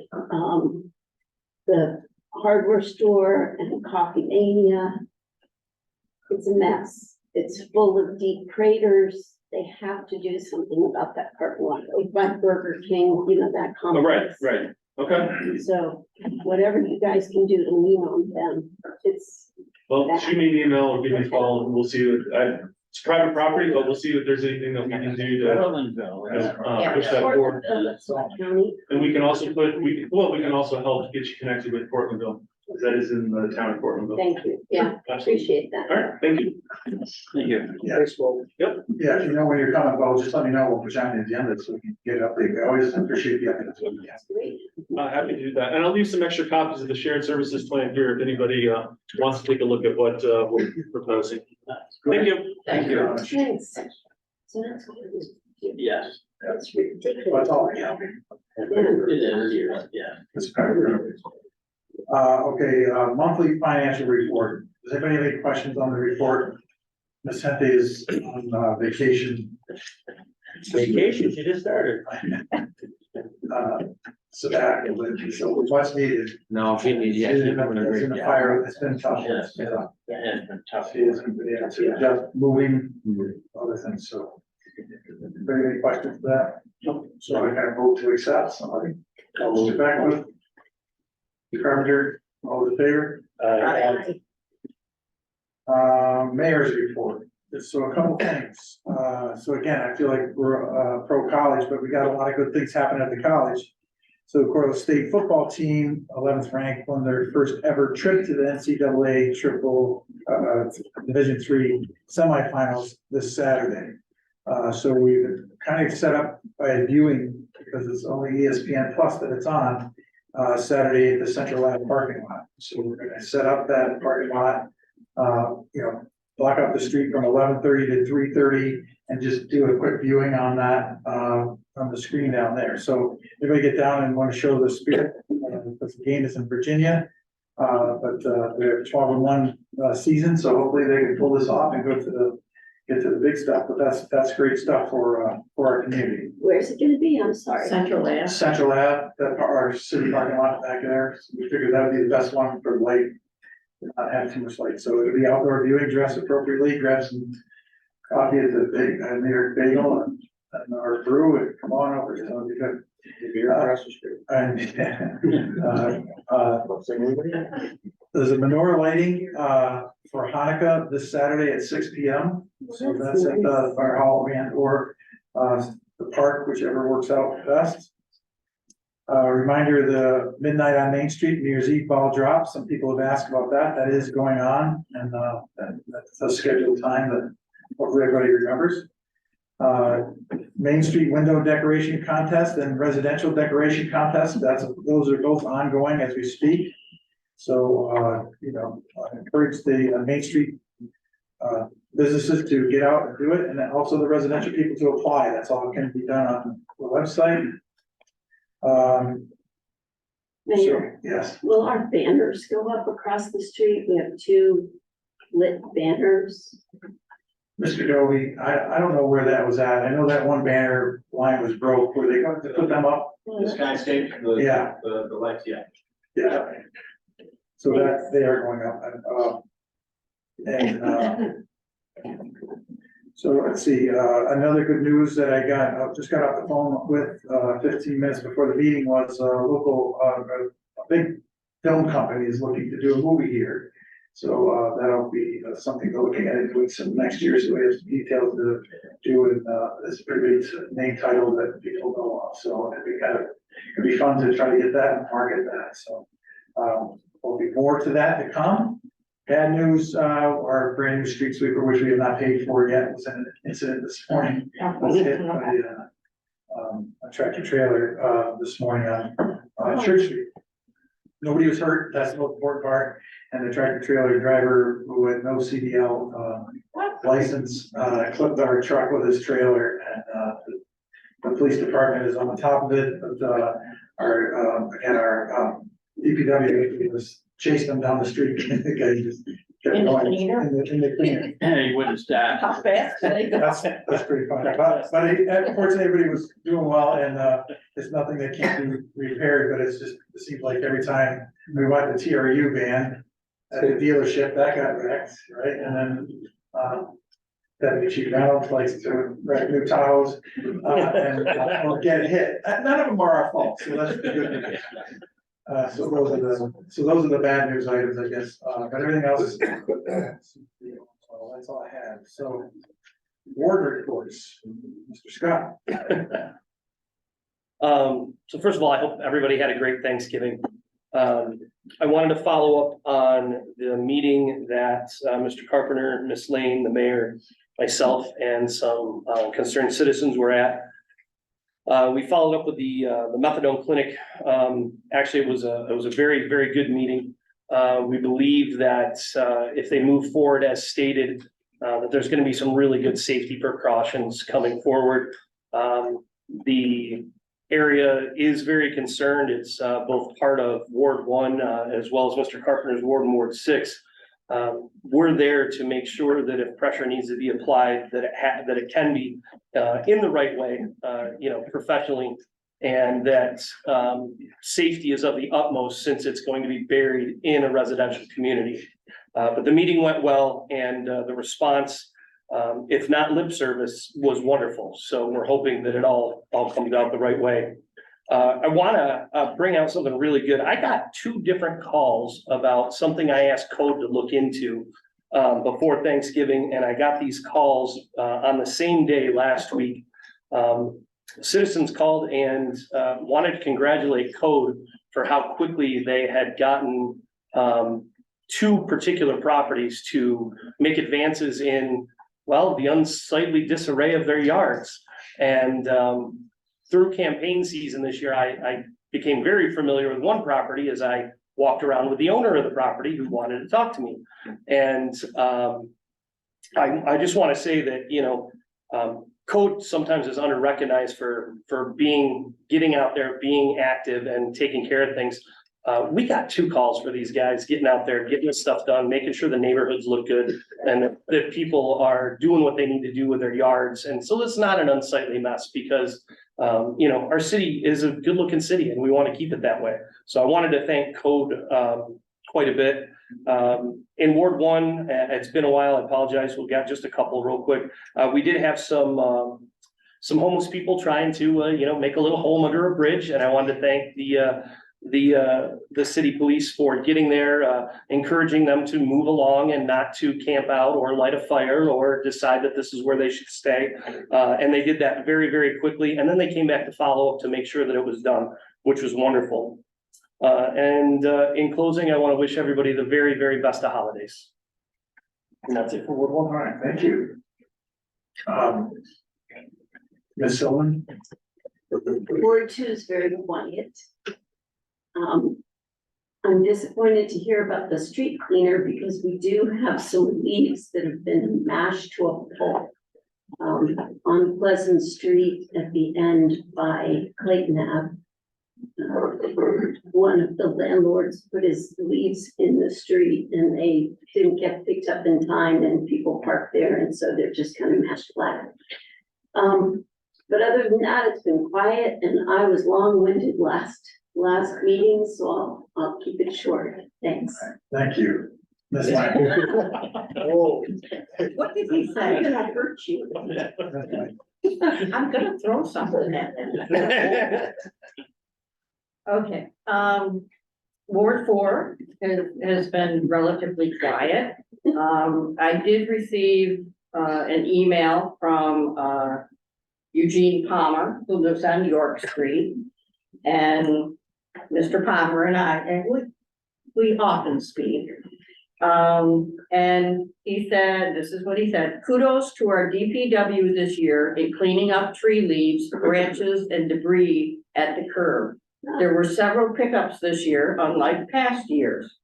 the hardware store and Coffee Mania. It's a mess. It's full of deep craters. They have to do something about that parking lot. Over by Burger King, that Oh, right, complex. right. Okay. So whatever you guys can do to lean on them, Well, shoot me an email or give me a call and we'll see. It's private property, but we'll see if there's anything that we can do to push that forward. County. And we can also we can also help get you connected with Portlandville. That is in the town of Portlandville. Thank you. Yeah, Absolutely. appreciate that. All right, thank you. Thank you. Yeah, Yep. yeah, when you're coming, Bo, just let me know, we'll put you on the agenda so we can get it updated. I always appreciate the updates. That's great. Happy to do that. And I'll leave some extra copies of the shared services plan here if anybody wants to take a look at what we're proposing. Thank you. Thank you very much. Thanks. So that's what it is. Yes. That's ridiculous. That's all I have. It is, yeah. That's kind of okay, monthly financial report. Does anybody have any questions on the report? Ms. Hente is on vacation. Vacation, she just started. Sabbatical, so what's needed? No, she needs, yeah, It's she's in doing a great the job. fire, it's been tough. Yes. Yeah. Yeah, it's been tough. She is, yeah, so just moving, other things, so. Very any questions for that? Nope. So I kind of vote to accept somebody. I'll move it back with. Carpenter, all those in favor? Mayor's report. So a couple things. So again, I feel like we're pro college, but we got a lot of good things happening at the college. So of course, the state football team, 11th ranked, won their first ever trip to the NCAA triple Division III semifinals this Saturday. So we kind of set up by viewing, because it's only ESPN Plus that it's on, Saturday at the Central Lab parking lot. So we're gonna set up that parking lot, block up the street from 11:30 to 3:30 and just do a quick viewing on that, on the screen down there. So everybody get down and want to show the spirit, because the game is in Virginia. But we have 12-1 season, so hopefully they can pull this off and get to the big stuff. But that's great stuff for our community. Where's it gonna be? I'm sorry. Central Lab. Central Lab, that our city parking lot back there. So we figured that would be the best one for light. Not have too much light, so it'll be outdoor viewing, dress appropriately, grab some coffee at the big, New York Bagel, and and our brew, and come on over, so it'll be good. Beer across the street. And, there's a menorah lighting, for Hanukkah this Saturday at 6 p.m. So that's at the fire hall or, the park, whichever works out best. Reminder, the midnight on Main Street, New Year's Eve ball drop. Some people have asked about that. That is going on, and, that's a scheduled time that hopefully everybody remembers. Main Street window decoration contest and residential decoration contest, those are both ongoing as we speak. So, I encourage the Main Street businesses to get out and do it, and then also the residential people to apply. That's all can be done on the website. Mayor, Yes, will our banners go up across the street? We have 2 lit banners. Mr. Dovey, I don't know where that was at. I know that one banner line was broke. Were they going to put them up? The skyscape, Yeah. the lights, yeah. Yeah. So that, they are going up, so let's see, another good news that I just got off the phone with, 15 minutes before the meeting was, local, a big film company is looking to do a movie here. So, that'll be something we're looking at doing some next year, so we have some details to do, and, it's a pretty good name title that people know of, so it'd be fun to try to get that and market that, so. There'll be more to that to come. Bad news, our brand new street sweeper, which we have not paid for yet, was an incident this morning. Was hit by a tractor trailer, this morning on Church Street. Nobody was hurt, that's the most important part, and the tractor trailer driver who had no CDL, license, clipped our truck with his trailer, and, the police department is on the top of it, but, our DPW was chasing them down the street, and the guy just kept In the going cleaner? in the cleaner. He wouldn't stop. How fast do they go? That's pretty funny, but unfortunately, everybody was doing well, and, it's nothing that can't be repaired, but it seems like every time we went to TRU van at the dealership, that got wrecked, right, and then, Deputy Chief Reynolds likes to wreck new Tahoes, and or get hit. None of them are our fault, so that's the good news. So those are the bad news items, I guess, but everything else is. So that's all I have. So board reports, Mr. Scott. So first of all, I hope everybody had a great Thanksgiving. I wanted to follow up on the meeting that Mr. Carpenter, Ms. Lane, the mayor, myself, and some concerned citizens were at. We followed up with the methadone clinic. Actually, it was a very, very good meeting. We believe that if they move forward as stated, that there's going to be some really good safety precautions coming forward. The area is very concerned. It's both part of Ward 1 as well as Mr. Carpenter's Ward and Ward 6. We're there to make sure that if pressure needs to be applied, that it can be in the right way, professionally, and that safety is of the utmost since it's going to be buried in a residential community. But the meeting went well, and the response, if not lip service, was wonderful. So we're hoping that it all comes out the right way. I want to bring out something really good. I got 2 different calls about something I asked Code to look into before Thanksgiving, and I got these calls on the same day last week. Citizens called and wanted to congratulate Code for how quickly they had gotten 2 particular properties to make advances in, well, the unsightly disarray of their yards. And through campaign season this year, I became very familiar with one property as I walked around with the owner of the property who wanted to talk to me. And I just want to say that, Code sometimes is under-recognized for getting out there, being active and taking care of things. We got 2 calls for these guys, getting out there, getting this stuff done, making sure the neighborhoods look good and that people are doing what they need to do with their yards. And so it's not an unsightly mess because, our city is a good looking city and we want to keep it that way. So I wanted to thank Code quite a bit. In Ward 1, it's been a while, I apologize. We've got just a couple real quick. We did have some some homeless people trying to, make a little home under a bridge. And I wanted to thank the city police for getting there, encouraging them to move along and not to camp out or light a fire or decide that this is where they should stay. And they did that very, very quickly. And then they came back to follow up to make sure that it was done, which was wonderful. In closing, I want to wish everybody the very, very best of holidays. And that's it for Ward 1. All right, thank you. Ms. Sullivan? Ward 2 is very quiet. I'm disappointed to hear about the street cleaner because we do have some leaves that have been mashed to a pulp. On Pleasant Street at the end by Clayton Ave. One of the landlords put his leaves in the street and they didn't get picked up in time and people parked there and so they're just kind of mashed flat. But other than that, it's been quiet and I was long-winded last meeting, so I'll keep it short. Thanks. Thank you. Ms. Meyer. Oh. What did he say? I'm gonna hurt you. I'm gonna throw something at them. Okay, Ward 4 has been relatively quiet. I did receive an email from Eugene Palmer, who lives on York Street. And Mr. Palmer and I, and we often speak. And he said, this is what he said: kudos to our DPW this year in cleaning up tree leaves, branches, and debris at the curb. There were several pickups this year, unlike past years.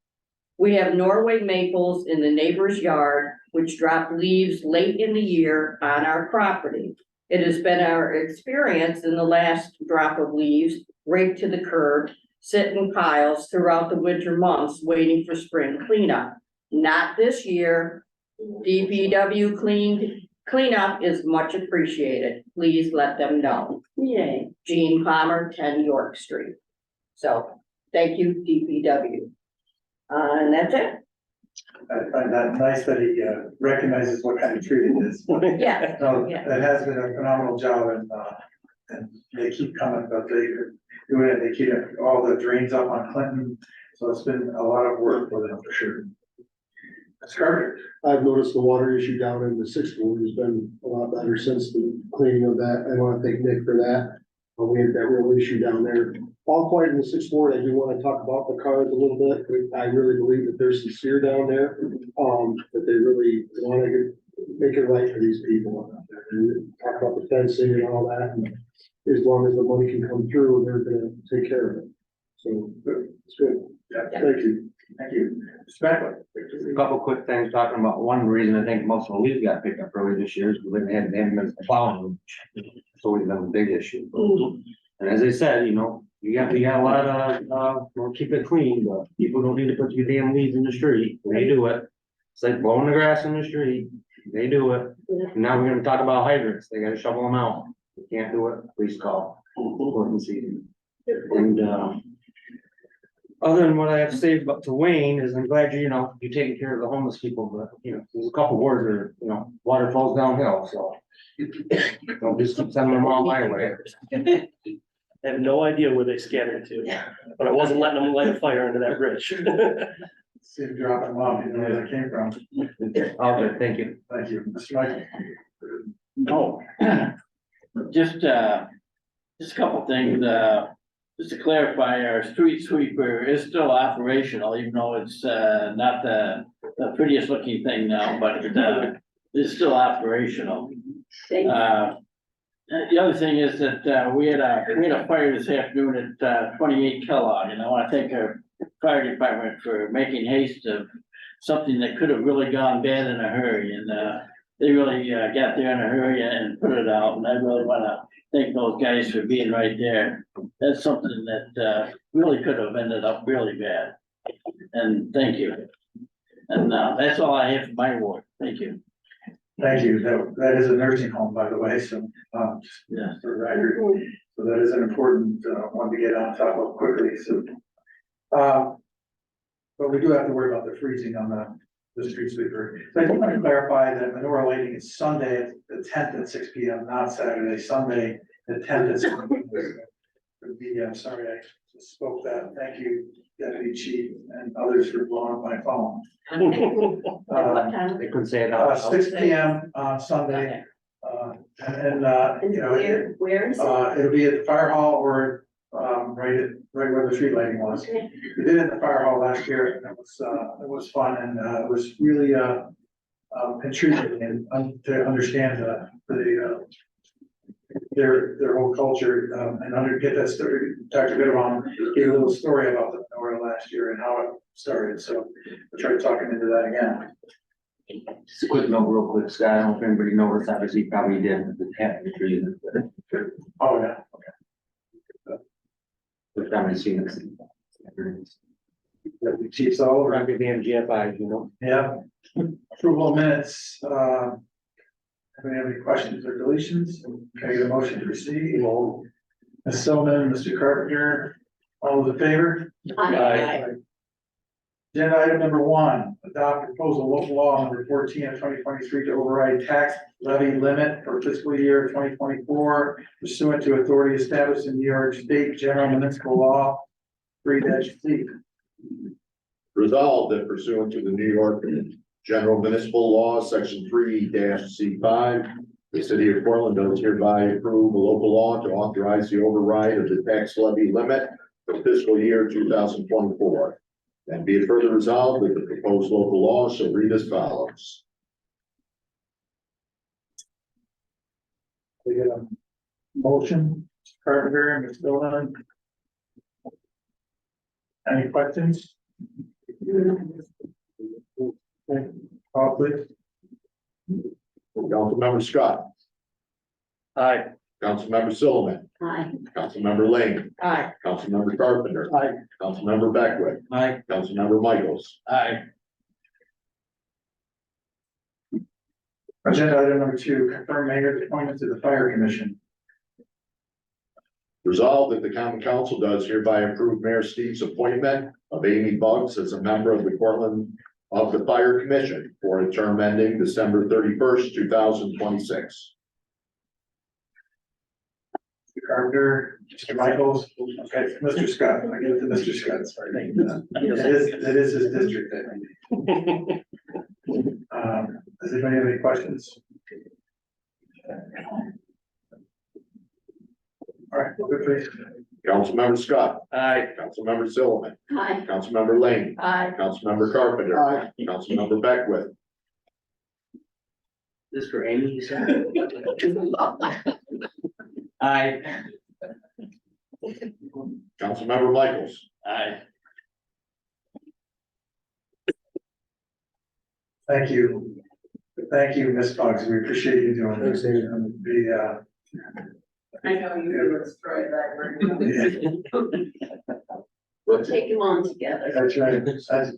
We have Norway maples in the neighbor's yard, which drop leaves late in the year on our property. It has been our experience in the last drop of leaves raked to the curb, sit in piles throughout the winter months, waiting for spring cleanup. Not this year. DPW cleanup is much appreciated. Please let them know. Yay. Gene Palmer, 10 York Street. So, thank you, DPW. And that's it. I find that nice that he recognizes what kind of tree it is. Yeah. No, that has been a phenomenal job and they keep coming, but they do it, they keep all the drains up on Clinton. So it's been a lot of work for them for sure. That's perfect. I've noticed the water issue down in the 6th ward has been a lot better since the cleaning of that. I want to thank Nick for that. We had that real issue down there. All quiet in the 6th ward. I do want to talk about the cars a little bit. I really believe that they're sincere down there. That they really want to make it right for these people out there. And talk about the fencing and all that. And as long as the money can come through, they're going to take care of it. So it's good. Yeah. Thank you. Thank you. Spectrum. A couple quick things talking about one reason I think most of the leaves got picked up early this year is because they had been plowing. It's always been a big issue. And as I said, you got a lot of, we'll keep it clean, but people don't need to put your damn leaves in the street. They do it. It's like blowing the grass in the street. They do it. And now we're gonna talk about hydrants. They gotta shovel them out. If you can't do it, please call. And, other than what I have to say about to Wayne is I'm glad you're taking care of the homeless people, but there's a couple wards where, water falls downhill, so. Don't just keep sending them all my way. I have no idea where they scattered to, but I wasn't letting them light a fire under that bridge. See if dropping them off, where they came from. Okay, thank you. Thank you. Mr. Michael. No. Just a couple things, just to clarify, our street sweeper is still operational, even though it's, not the prettiest looking thing now, but, it's still operational. The other thing is that, we had a fire this afternoon at, 28 Kellogg, and I want to thank our fire department for making haste of something that could have really gone bad in a hurry, and, they really, got there in a hurry and put it out, and I really want to thank those guys for being right there. That's something that, really could have ended up really bad. And thank you. And, that's all I have for my ward. Thank you. Thank you. That is a nursing home, by the way, so, Yeah. for the record. So that is an important, one to get on top of quickly, so. But we do have to worry about the freezing on the the street sweeper. So I just want to clarify that menorah lighting is Sunday, the tenth at 6 P.M., not Saturday, Sunday, the tenth at 6 P.M. I'm sorry, I spoke that. Thank you, Deputy Chief and others for blowing up my phone. What time? They couldn't say it out. 6 P.M. on Sunday. And you know, Where is it? it'll be at the fire hall or, right where the street lighting was. Okay. We did it in the fire hall last year, and it was fun, and, it was really, intriguing and to understand their whole culture, and get that story. Dr. Bitterbaum gave a little story about the menorah last year and how it started, so we'll try to talk him into that again. Just a quick note, real quick, Scott, I don't know if anybody knows, obviously you probably did, the tapestry trees. Oh, yeah, But I haven't seen it. okay. Chief's all over. We're not gonna be in GFI, you know? Yeah, approval of minutes, anybody have any questions or deletions? Can I get a motion to receive? Ms. Silman, Mr. Carpenter, all those in favor? Aye. Agenda item number 1, adopt proposal local law number 14 of 2023 to override tax levy limit for fiscal year 2024 pursuant to authority established in New York State General Municipal Law 3-C. Resolved that pursuant to the New York General Municipal Law, section 3-C5, the city of Portland does hereby approve a local law to authorize the override of the tax levy limit for fiscal year 2024. And be it further resolved that the proposed local law shall read as follows. We get a motion, Carpenter and Ms. Silman. Any questions? Okay, call please. Councilmember Scott, Aye. Councilmember Silliman, Aye. Councilmember Lane, Aye. Councilmember Carpenter. Aye. Councilmember Beckwith, Aye. Councilmember Michaels. Aye. Agenda item number 2, confirm mayor's appointment to the fire commission. Resolved that the common council does hereby approve Mayor Steve's appointment of Amy Buggs as a member of the Fire Commission for a term ending December 31st, 2026. Mr. Carpenter, Mr. Michaels, okay, Mr. Scott, I give it to Mr. Scott, sorry. It is his district, I think. Does anybody have any questions? All right, good, please. Councilmember Scott, Aye. Councilmember Silliman, Aye. Councilmember Lane, Aye. Councilmember Carpenter, Councilmember Beckwith, This for Amy, you said? Aye. Councilmember Michaels. Aye. Thank you. Thank you, Ms. Buggs. We appreciate you doing this. I know you would destroy that. We'll take them on together. That's right.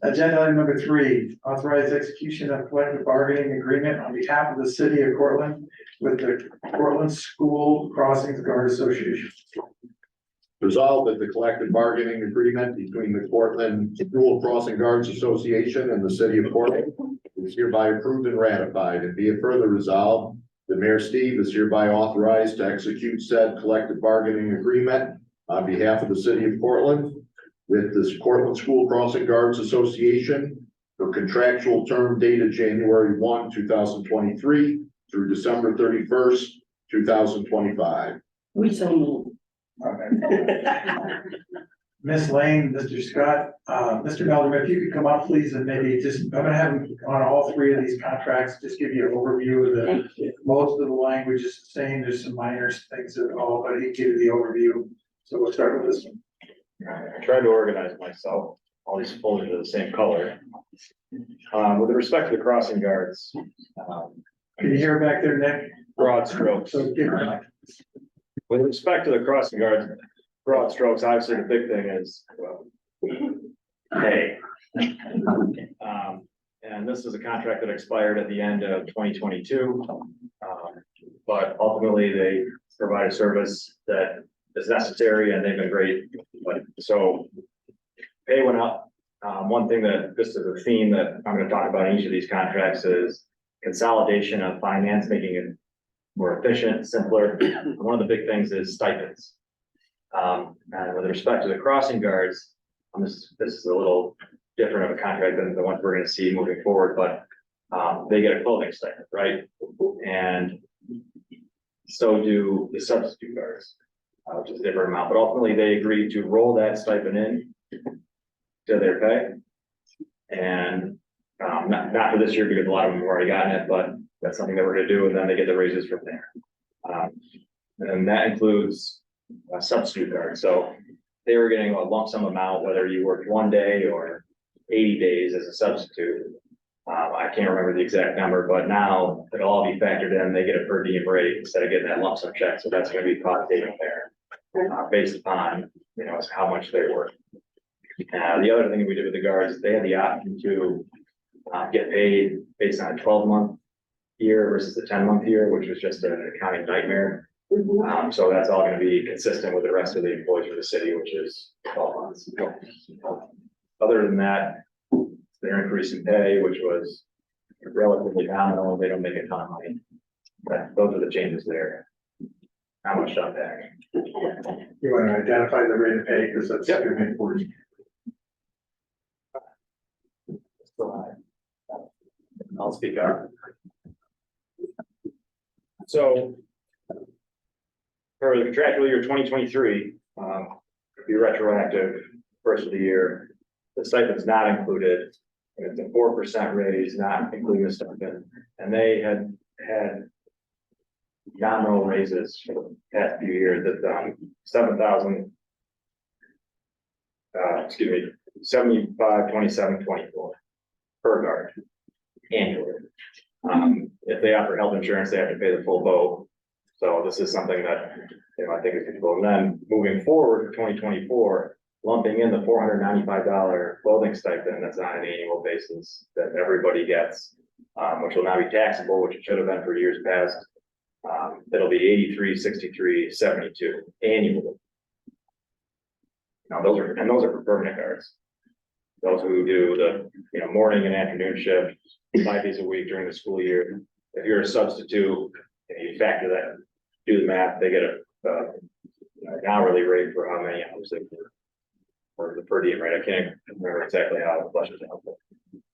Agenda item number 3, authorize execution of collective bargaining agreement on behalf of the city of Cortland with the Cortland School Crossings Guard Association. Resolved that the collective bargaining agreement between the Cortland School Crossing Guards Association and the city of Portland is hereby approved and ratified, and be it further resolved, the Mayor Steve is hereby authorized to execute said collective bargaining agreement on behalf of the city of Portland with this Cortland School Crossing Guards Association for contractual term dated January 1, 2023 through December 31st, 2025. We so move. Ms. Lane, Mr. Scott, Mr. Melder, if you could come up, please, and maybe just, I'm gonna have him on all 3 of these contracts, just give you an overview of the, most of the language is the same, there's some minor things at all, but he gave you the overview. So we'll start with this one. I tried to organize myself, all these folders are the same color. With respect to the crossing guards, Can you hear back there, Nick? broad strokes. So give it back. With respect to the crossing guards, broad strokes, obviously the big thing is, well, pay. And this is a contract that expired at the end of 2022. But ultimately, they provide a service that is necessary and they've been great. But so pay went up one thing that, just as a theme that I'm gonna talk about in each of these contracts is consolidation of finance, making it more efficient, simpler. One of the big things is stipends. And with respect to the crossing guards, this is a little different of a contract than the ones we're gonna see moving forward, but they get a clothing stipend, right? And so do the substitute guards, which is a different amount, but ultimately they agreed to roll that stipend in to their pay. And not for this year because a lot of them have already gotten it, but that's something that we're gonna do, and then they get the raises from there. And that includes substitute guards, so they were getting a lump sum amount, whether you worked 1 day or 80 days as a substitute. I can't remember the exact number, but now it'll all be factored in, they get a per diem rate instead of getting that lump sum check, so that's gonna be cost saving there. Based upon, how much they work. The other thing we did with the guards, they had the option to get paid based on a 12-month year versus a 10-month year, which was just an accounting nightmare. So that's all gonna be consistent with the rest of the employees for the city, which is 12 months. Other than that, they're increasing pay, which was relatively nominal, they don't make a ton of money. But those are the changes there. How much on that? You want to identify the rate of pay, because that's gonna be important. I'll speak up. So for the contractual year 2023, be retroactive first of the year, the stipend's not included. And it's a 4% raise, not including the stipend, and they had nominal raises for the past few years that 75, 27, 24 per guard annually. If they offer health insurance, they have to pay the full boat. So this is something that, I think is feasible. And then moving forward for 2024, lumping in the $495 clothing stipend that's on an annual basis that everybody gets, which will now be taxable, which it should have been for years past. It'll be $83, $63, $72 annually. Now those are for permanent guards. Those who do the, morning and afternoon shift 5 days a week during the school year. If you're a substitute and you factor that, do the math, they get an hourly rate for how many hours they work. Or the per diem rate, I can't remember exactly how it flushes out.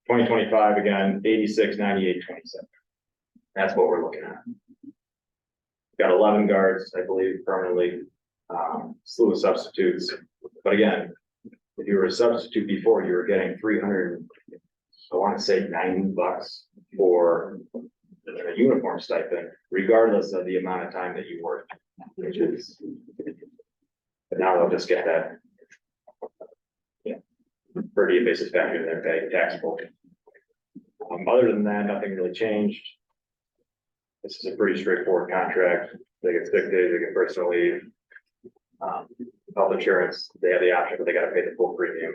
2025, again, 86, 98, 27. That's what we're looking at. Got 11 guards, I believe, permanently, slew of substitutes. But again, if you were a substitute before, you were getting 300, I want to say $90 for a uniform stipend, regardless of the amount of time that you worked, which is, but now they'll just get that. Per diem basis factor in their pay, taxable. Other than that, nothing really changed. This is a pretty straightforward contract. They get sick days, they get personal leave. Health insurance, they have the option, but they gotta pay the full premium.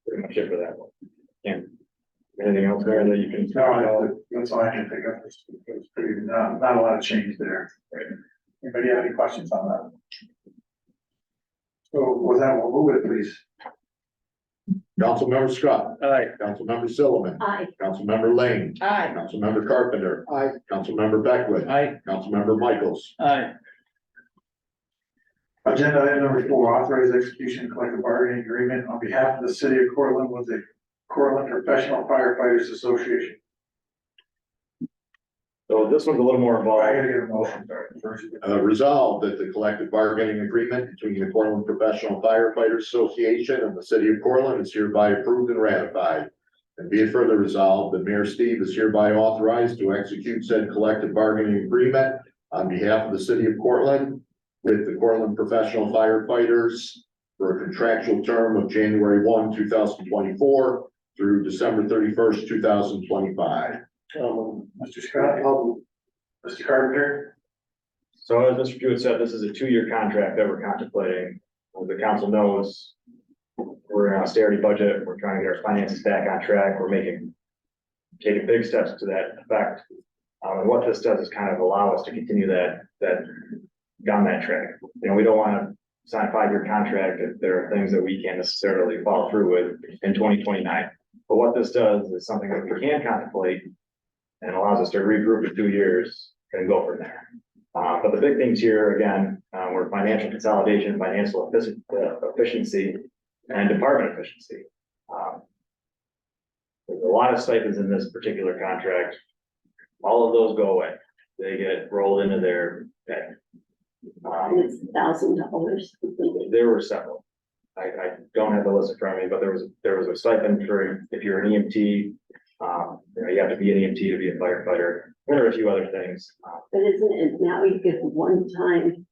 Pretty much it for that one. Yeah. Anything else there that you can? No, that's all I can think of. It's pretty, not a lot of change there. Anybody have any questions on that? So was that, we'll move it, please. Councilmember Scott. Aye. Councilmember Silliman. Aye. Councilmember Lane. Aye. Councilmember Carpenter. Aye. Councilmember Beckwith. Aye. Councilmember Michaels. Aye. Agenda item number 4, authorize execution of collective bargaining agreement on behalf of the city of Cortland with the Cortland Professional Firefighters Association. So this one's a little more I involved. gotta get a motion first. Resolved that the collective bargaining agreement between the Cortland Professional Firefighters Association and the city of Cortland is hereby approved and ratified. And be it further resolved that Mayor Steve is hereby authorized to execute said collective bargaining agreement on behalf of the city of Cortland with the Cortland Professional Firefighters for a contractual term of January 1, 2024 through December 31st, 2025. Mr. Scott, Mr. Carpenter. So as Mr. Jewett said, this is a 2-year contract that we're contemplating. As the council knows, we're in an austerity budget. We're trying to get our finances back on track. We're taking big steps to that effect. And what this does is kind of allow us to continue that down that track. We don't want to sign a 5-year contract if there are things that we can't necessarily follow through with in 2029. But what this does is something that we can contemplate and allows us to regroup in 2 years and go from there. But the big things here, again, were financial consolidation, financial efficiency, and department efficiency. There's a lot of stipends in this particular contract. All of those go away. They get rolled into their pay. It's $1,000. There were several. I don't have the list in front of me, but there was a stipend for if you're an EMT, you have to be an EMT to be a firefighter. There are a few other things. But isn't it now you get one time?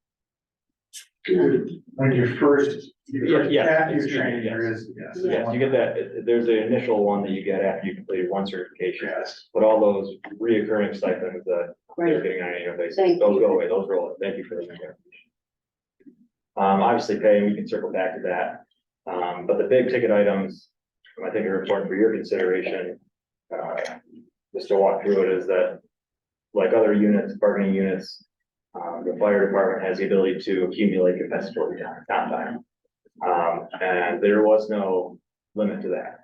When you're first. Yeah, After excuse your me, training, yes. there is, yes. Yes, you get that. There's the initial one that you get after you complete one certification. But all those reoccurring stipends that they're getting on an annual basis, Thank those you. go away, those roll. Thank you for the clarification. Obviously pay, we can circle back to that. But the big ticket items, I think are important for your consideration, just to walk through it, is that like other units, bargaining units, the fire department has the ability to accumulate compensatory downtime. And there was no limit to that.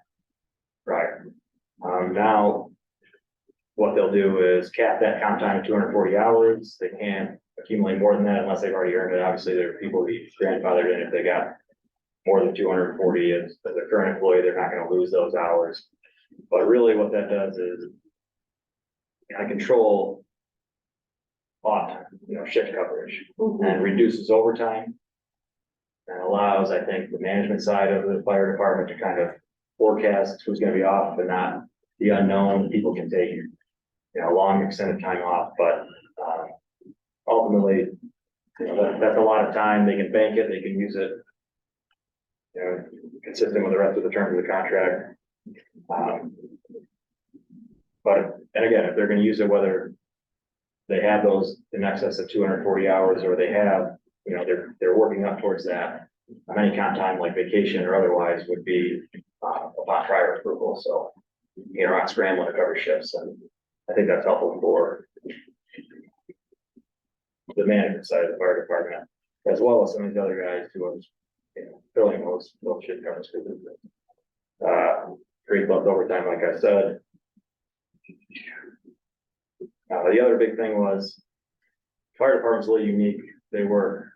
Right. Now, what they'll do is cap that comp time at 240 hours. They can't accumulate more than that unless they've already earned it. Obviously, there are people who be grandfathered in if they got more than 240 as a current employee, they're not going to lose those hours. But really what that does is kind of control off, shift coverage and reduces overtime. And allows, I think, the management side of the fire department to kind of forecast who's gonna be off and not the unknown. People can take, long extended time off, but, ultimately, that's a lot of time. They can bank it, they can use it, consistent with the rest of the terms of the contract. And again, if they're gonna use it, whether they have those in excess of 240 hours or they have, they're working up towards that. Any comp time like vacation or otherwise would be upon prior approval, so you're not scrambling to cover shifts, and I think that's helpful for the management side of the fire department, as well as some of the other guys who are, filling those shift covers. Great left overtime, like I said. The other big thing was fire department's a little unique. They work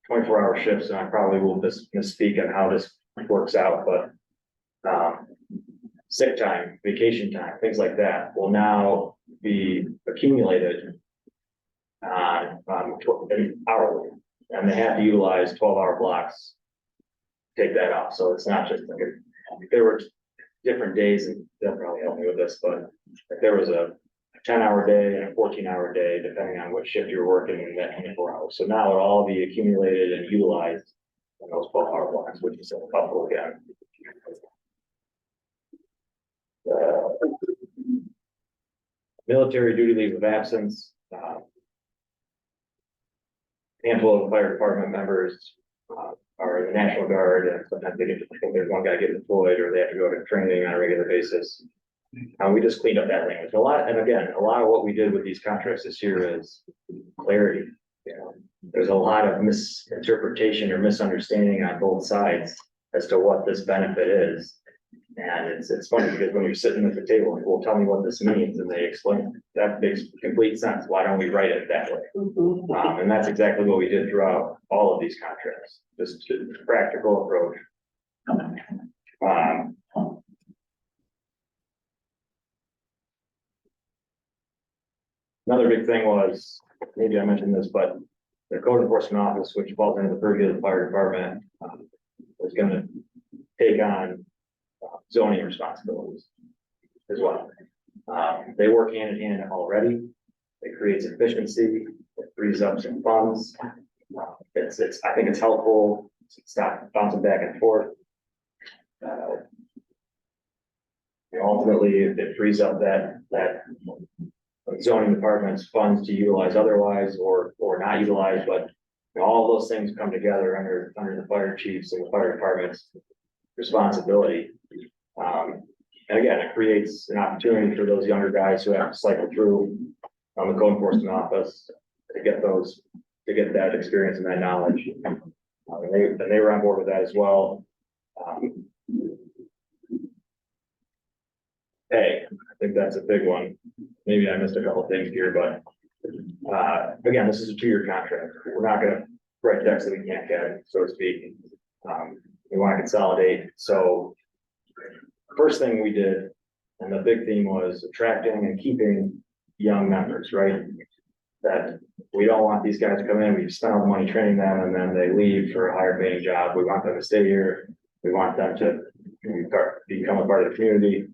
24-hour shifts, and I probably will misspeak on how this works out, but sick time, vacation time, things like that will now be accumulated hourly, and they have to utilize 12-hour blocks to take that off. So it's not just like if there were different days, and they'll probably help me with this, but if there was a 10-hour day and a 14-hour day, depending on what shift you're working in that 24 hours. So now it'll all be accumulated and utilized in those 12-hour blocks, which is helpful again. Military duty leave of absence. Handful of fire department members are in the National Guard, and sometimes I think there's one guy getting deployed or they have to go to training on a regular basis. We just cleaned up that language a lot. And again, a lot of what we did with these contracts this year is clarity. There's a lot of misinterpretation or misunderstanding on both sides as to what this benefit is. And it's funny because when you're sitting at the table and well, tell me what this means, and they explain that makes complete sense. Why don't we write it that way? And that's exactly what we did throughout all of these contracts, just a practical approach. Another big thing was, maybe I mentioned this, but the code enforcement office, which falls under the purview of the fire department, was gonna take on zoning responsibilities as well. They work hand in hand already. It creates efficiency, it frees up some funds. I think it's helpful. It's not bouncing back and forth. Ultimately, it frees up that zoning department's funds to utilize otherwise or not utilize, but all those things come together under the fire chiefs and the fire department's responsibility. And again, it creates an opportunity for those younger guys who have to cycle through the code enforcement office to get that experience and that knowledge. And they were on board with that as well. Hey, I think that's a big one. Maybe I missed a couple of things here, but again, this is a 2-year contract. We're not gonna write checks that we can't get, so to speak. We want to consolidate. So first thing we did, and the big theme was attracting and keeping young members, right? That we don't want these guys to come in, we've spent all the money training them, and then they leave for a higher paying job. We want them to stay here. We want them to become a part of the community.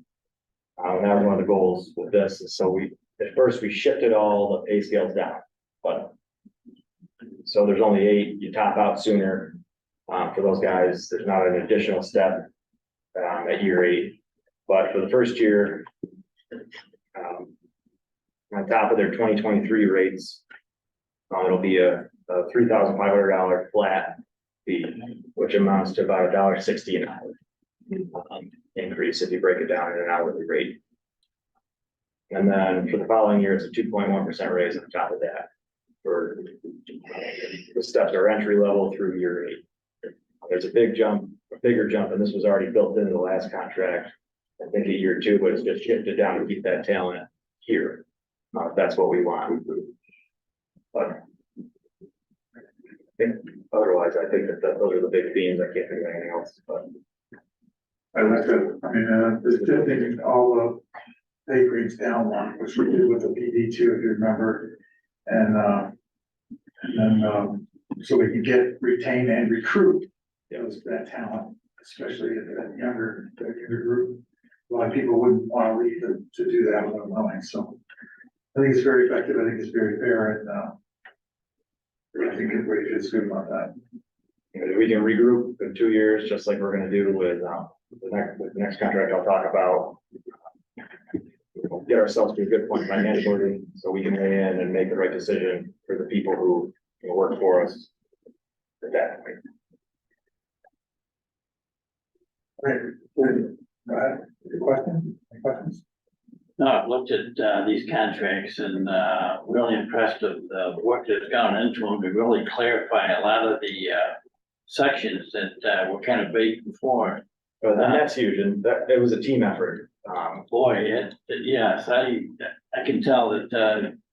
And that was one of the goals with this. And so at first we shifted all the pay scales down, but so there's only 8, you top out sooner. For those guys, there's not an additional step at year 8, but for the first year, on top of their 2023 rates, it'll be a $3,500 flat fee, which amounts to about $1.60 an hour increase if you break it down in an hourly rate. And then for the following year, it's a 2.1% raise on top of that for the steps are entry level through year 8. There's a bigger jump, and this was already built into the last contract, I think at year 2, but it's just shifted down to keep that talent here. That's what we want. But I think otherwise, I think that those are the big themes. I can't think of anything else, but. I like that. I mean, there's shifting all the pay grades down one, which we did with the PD too, if you remember. And then, so we can retain and recruit that talent, especially at that younger group. A lot of people wouldn't want to leave to do that without knowing, so. I think it's very effective, I think it's very fair, and, I think everybody feels good about that. We can regroup in 2 years, just like we're gonna do with the next contract I'll talk about. We'll get ourselves to a good point financially, so we can weigh in and make the right decision for the people who work for us at that point. Great, good. Good question? Any questions? No, I've looked at these contracts and really impressed with the work that's gone into them to really clarify a lot of the sections that were kind of vague before. But that's huge, and it was a team effort. Boy, yes, I can tell that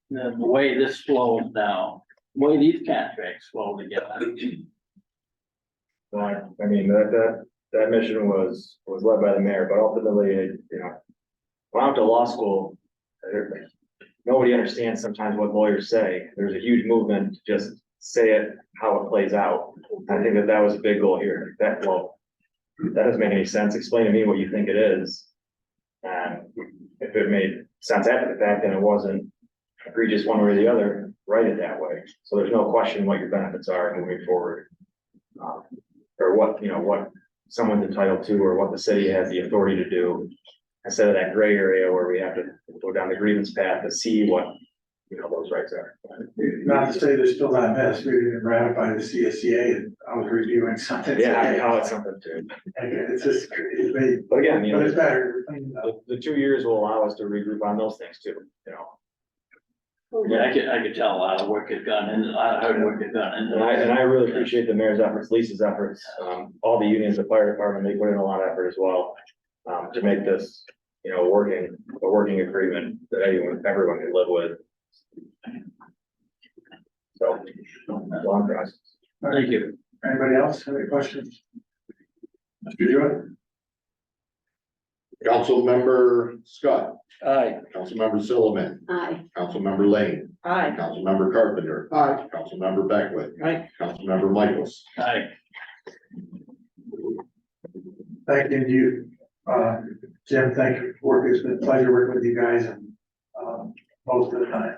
the way this flows now, the way these contracts flow together. I mean, that mission was led by the mayor, but ultimately, when I went to law school, nobody understands sometimes what lawyers say. There's a huge movement to just say it how it plays out. I think that was a big goal here. That doesn't make any sense. Explain to me what you think it is. And if it made sense after the fact, then it wasn't egregious one way or the other, write it that way. So there's no question what your benefits are moving forward. Or what someone's entitled to, or what the city has the authority to do. Instead of that gray area where we have to go down the grievance path to see what, those rights are. Not to say there's still not a mess, we didn't ratify the CSCA, and I was reviewing something. Yeah, I today. call it something too. It's just, it's But again, but it's better. the 2 years will allow us to regroup on those things too, Yeah, I could tell a lot of work had gone in, a lot of hard work had gone in. And I really appreciate the mayor's efforts, Lisa's efforts, all the unions, the fire department, they put in a lot of effort as well. To make this, a working agreement that everyone can live with. So, long process. Thank you. Anybody else have any questions? Mr. Jewett? Councilmember Scott. Aye. Councilmember Silliman. Aye. Councilmember Lane. Aye. Councilmember Carpenter. Aye. Councilmember Beckwith. Aye. Councilmember Michaels. Aye. Thank you, Jim, thank you for work, it's been a pleasure working with you guys, and, most of the time.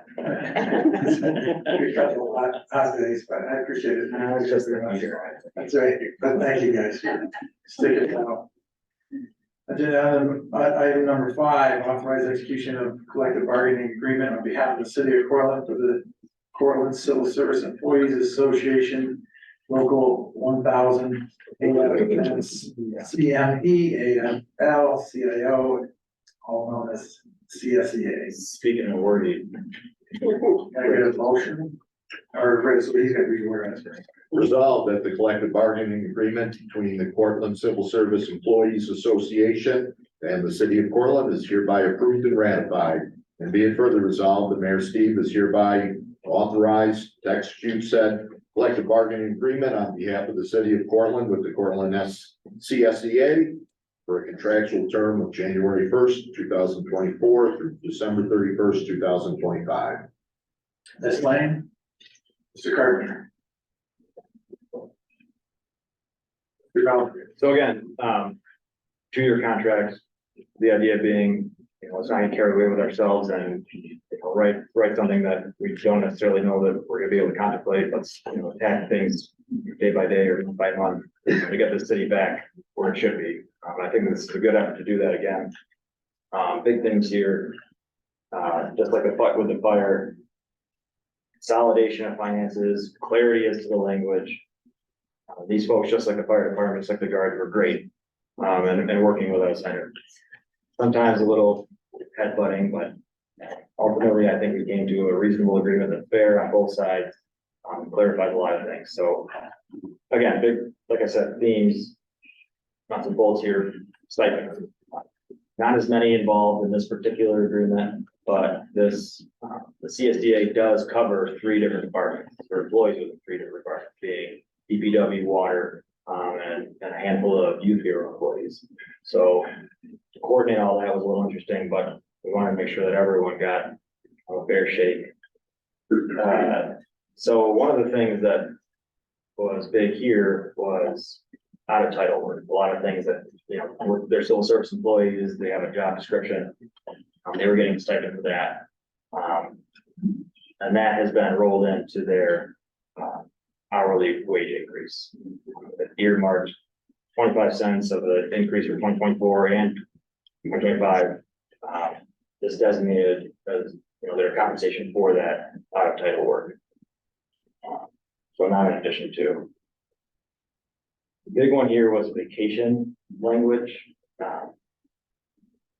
We've got a lot of holidays, but I appreciate it. It's just very much. That's right, but thank you guys for sticking it out. Agenda item number 5, authorize execution of collective bargaining agreement on behalf of the city of Cortland for the Cortland Civil Service Employees Association, local 1000, CME, AML, CIO, all known as CSEA. Speaking of wordy. Can I get a motion? Or, so he's gonna read the word. Resolved that the collective bargaining agreement between the Cortland Civil Service Employees Association and the city of Cortland is hereby approved and ratified. And be it further resolved, the Mayor Steve is hereby authorized to execute said collective bargaining agreement on behalf of the city of Cortland with the Cortland CSEA for a contractual term of January 1st, 2024 through December 31st, 2025. Ms. Lane? Mr. Carpenter? So again, 2-year contracts, the idea being, let's not get carried away with ourselves and, write something that we don't necessarily know that we're gonna be able to contemplate. Let's, attack things day by day or by month to get the city back where it should be. I think this is a good effort to do that again. Big things here, just like the fight with the fire, consolidation of finances, clarity as to the language. These folks, just like the fire department, just like the guards, were great, and working with us. I know sometimes a little headbutting, but ultimately, I think we came to a reasonable agreement that's fair on both sides, clarifies a lot of things. So again, big, like I said, themes, nuts and bolts here, stipends. Not as many involved in this particular agreement, but this, the CSDA does cover 3 different departments, or employees within 3 different departments, being DPW, water, and a handful of youth bureau employees. So to coordinate all that was a little interesting, but we wanted to make sure that everyone got a fair shake. So one of the things that was big here was out of title work. A lot of things that, they're civil service employees, they have a job description. They were getting a stipend for that. And that has been rolled into their hourly wage increase. Earmarked 25 cents of the increase for 2024 and 2025. Is designated as, their compensation for that out of title work. So not in addition to. The big one here was vacation language.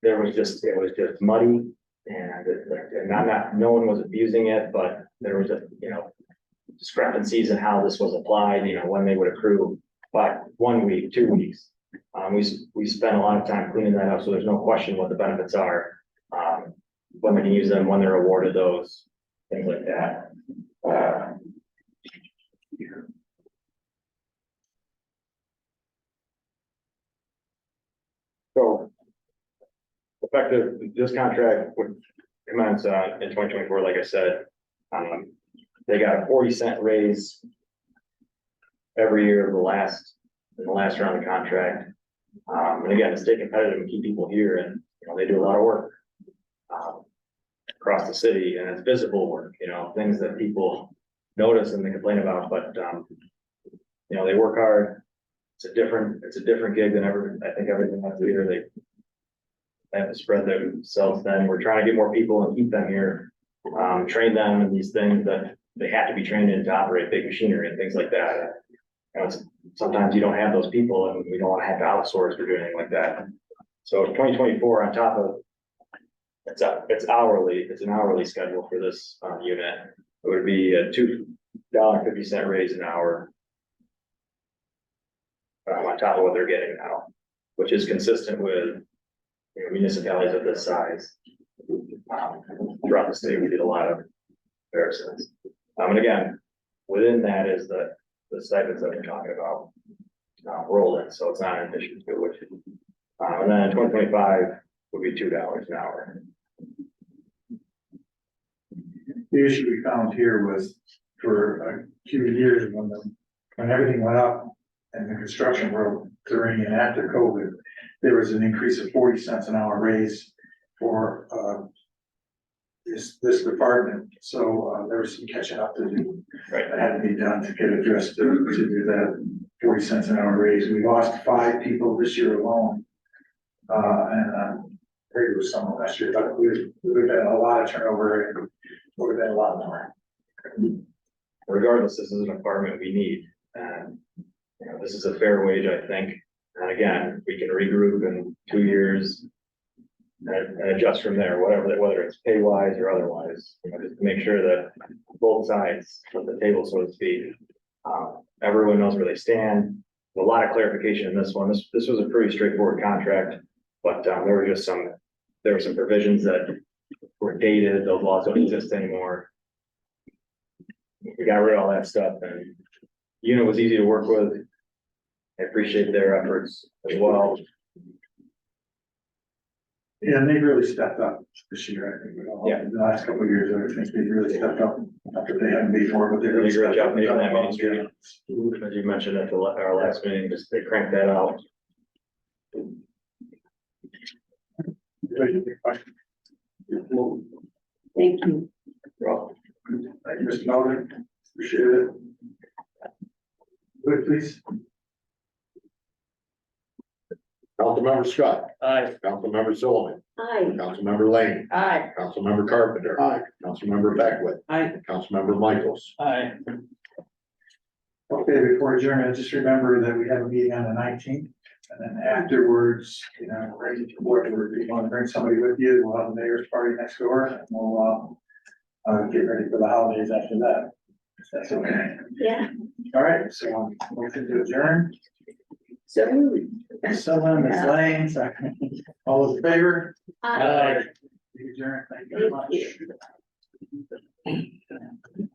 It was just muddy and no one was abusing it, but there was discrepancies in how this was applied, when they would accrue by 1 week, 2 weeks. We spent a lot of time cleaning that up, so there's no question what the benefits are. When they can use them, when they're awarded those, things like that. So effective, this contract would commence in 2024, like I said. They got a 40-cent raise every year in the last round of contract. And again, to stay competitive and keep people here, and they do a lot of work across the city, and it's visible work, things that people notice and they complain about, but they work hard. It's a different gig than I think everything else here. They have to spread themselves thin. We're trying to get more people and keep them here, train them in these things that they have to be trained in to operate big machinery and things like that. Sometimes you don't have those people, and we don't want to have to outsource or do anything like that. So 2024, on top of it's hourly, it's an hourly schedule for this unit. It would be a $2.50 raise an hour on top of what they're getting now, which is consistent with municipalities of this size. Throughout the state, we did a lot of comparisons. And again, within that is the stipends that we're talking about rolled in, so it's not an addition to which. And then in 2025 would be $2 an hour. The issue we found here was for a few years when everything went up in the construction world during and after COVID, there was an increase of 40 cents an hour raise for this department. So there was some catching up to do. Right. That had to be done to get addressed to do that 40 cents an hour raise. We lost 5 people this year alone. And maybe it was some last year, but we've had a lot of turnover and would have been a lot more. Regardless, this is an department we need, and this is a fair wage, I think. And again, we can regroup in 2 years and adjust from there, whether it's pay wise or otherwise, just to make sure that both sides of the table, so to speak, Everyone knows where they stand. A lot of clarification in this one. This was a pretty straightforward contract, but there were some provisions that were dated. Those laws don't exist anymore. We got rid of all that stuff, and unit was easy to work with. I appreciate their efforts as well. Yeah, and they really stepped up this year, I think, with all, Yeah. the last couple of years, I think they really stepped up, after they hadn't before, but they They really did a great stepped job up. making that Main Street. As you mentioned at our last meeting, just they cranked that out. Thank you. Well, thank you, Mr. Melvin, appreciate it. Good, please. Councilmember Scott. Aye. Councilmember Sullivan. Aye. Councilmember Lane. Aye. Councilmember Carpenter. Councilmember Beckwith. Aye. Councilmember Michaels. Aye. Okay, before adjournment, just remember that we have a meeting on the 19th, and then afterwards, you know, ready to work, if you want to bring somebody with you, we'll have the mayor's party next door, and we'll, get ready for the holidays after that. If that's okay. Yeah. All right, so, motion to adjourn. So. Sullivan, Ms. Lane, second. All those in favor? Aye. Adjourn, thank you very much. Thank you.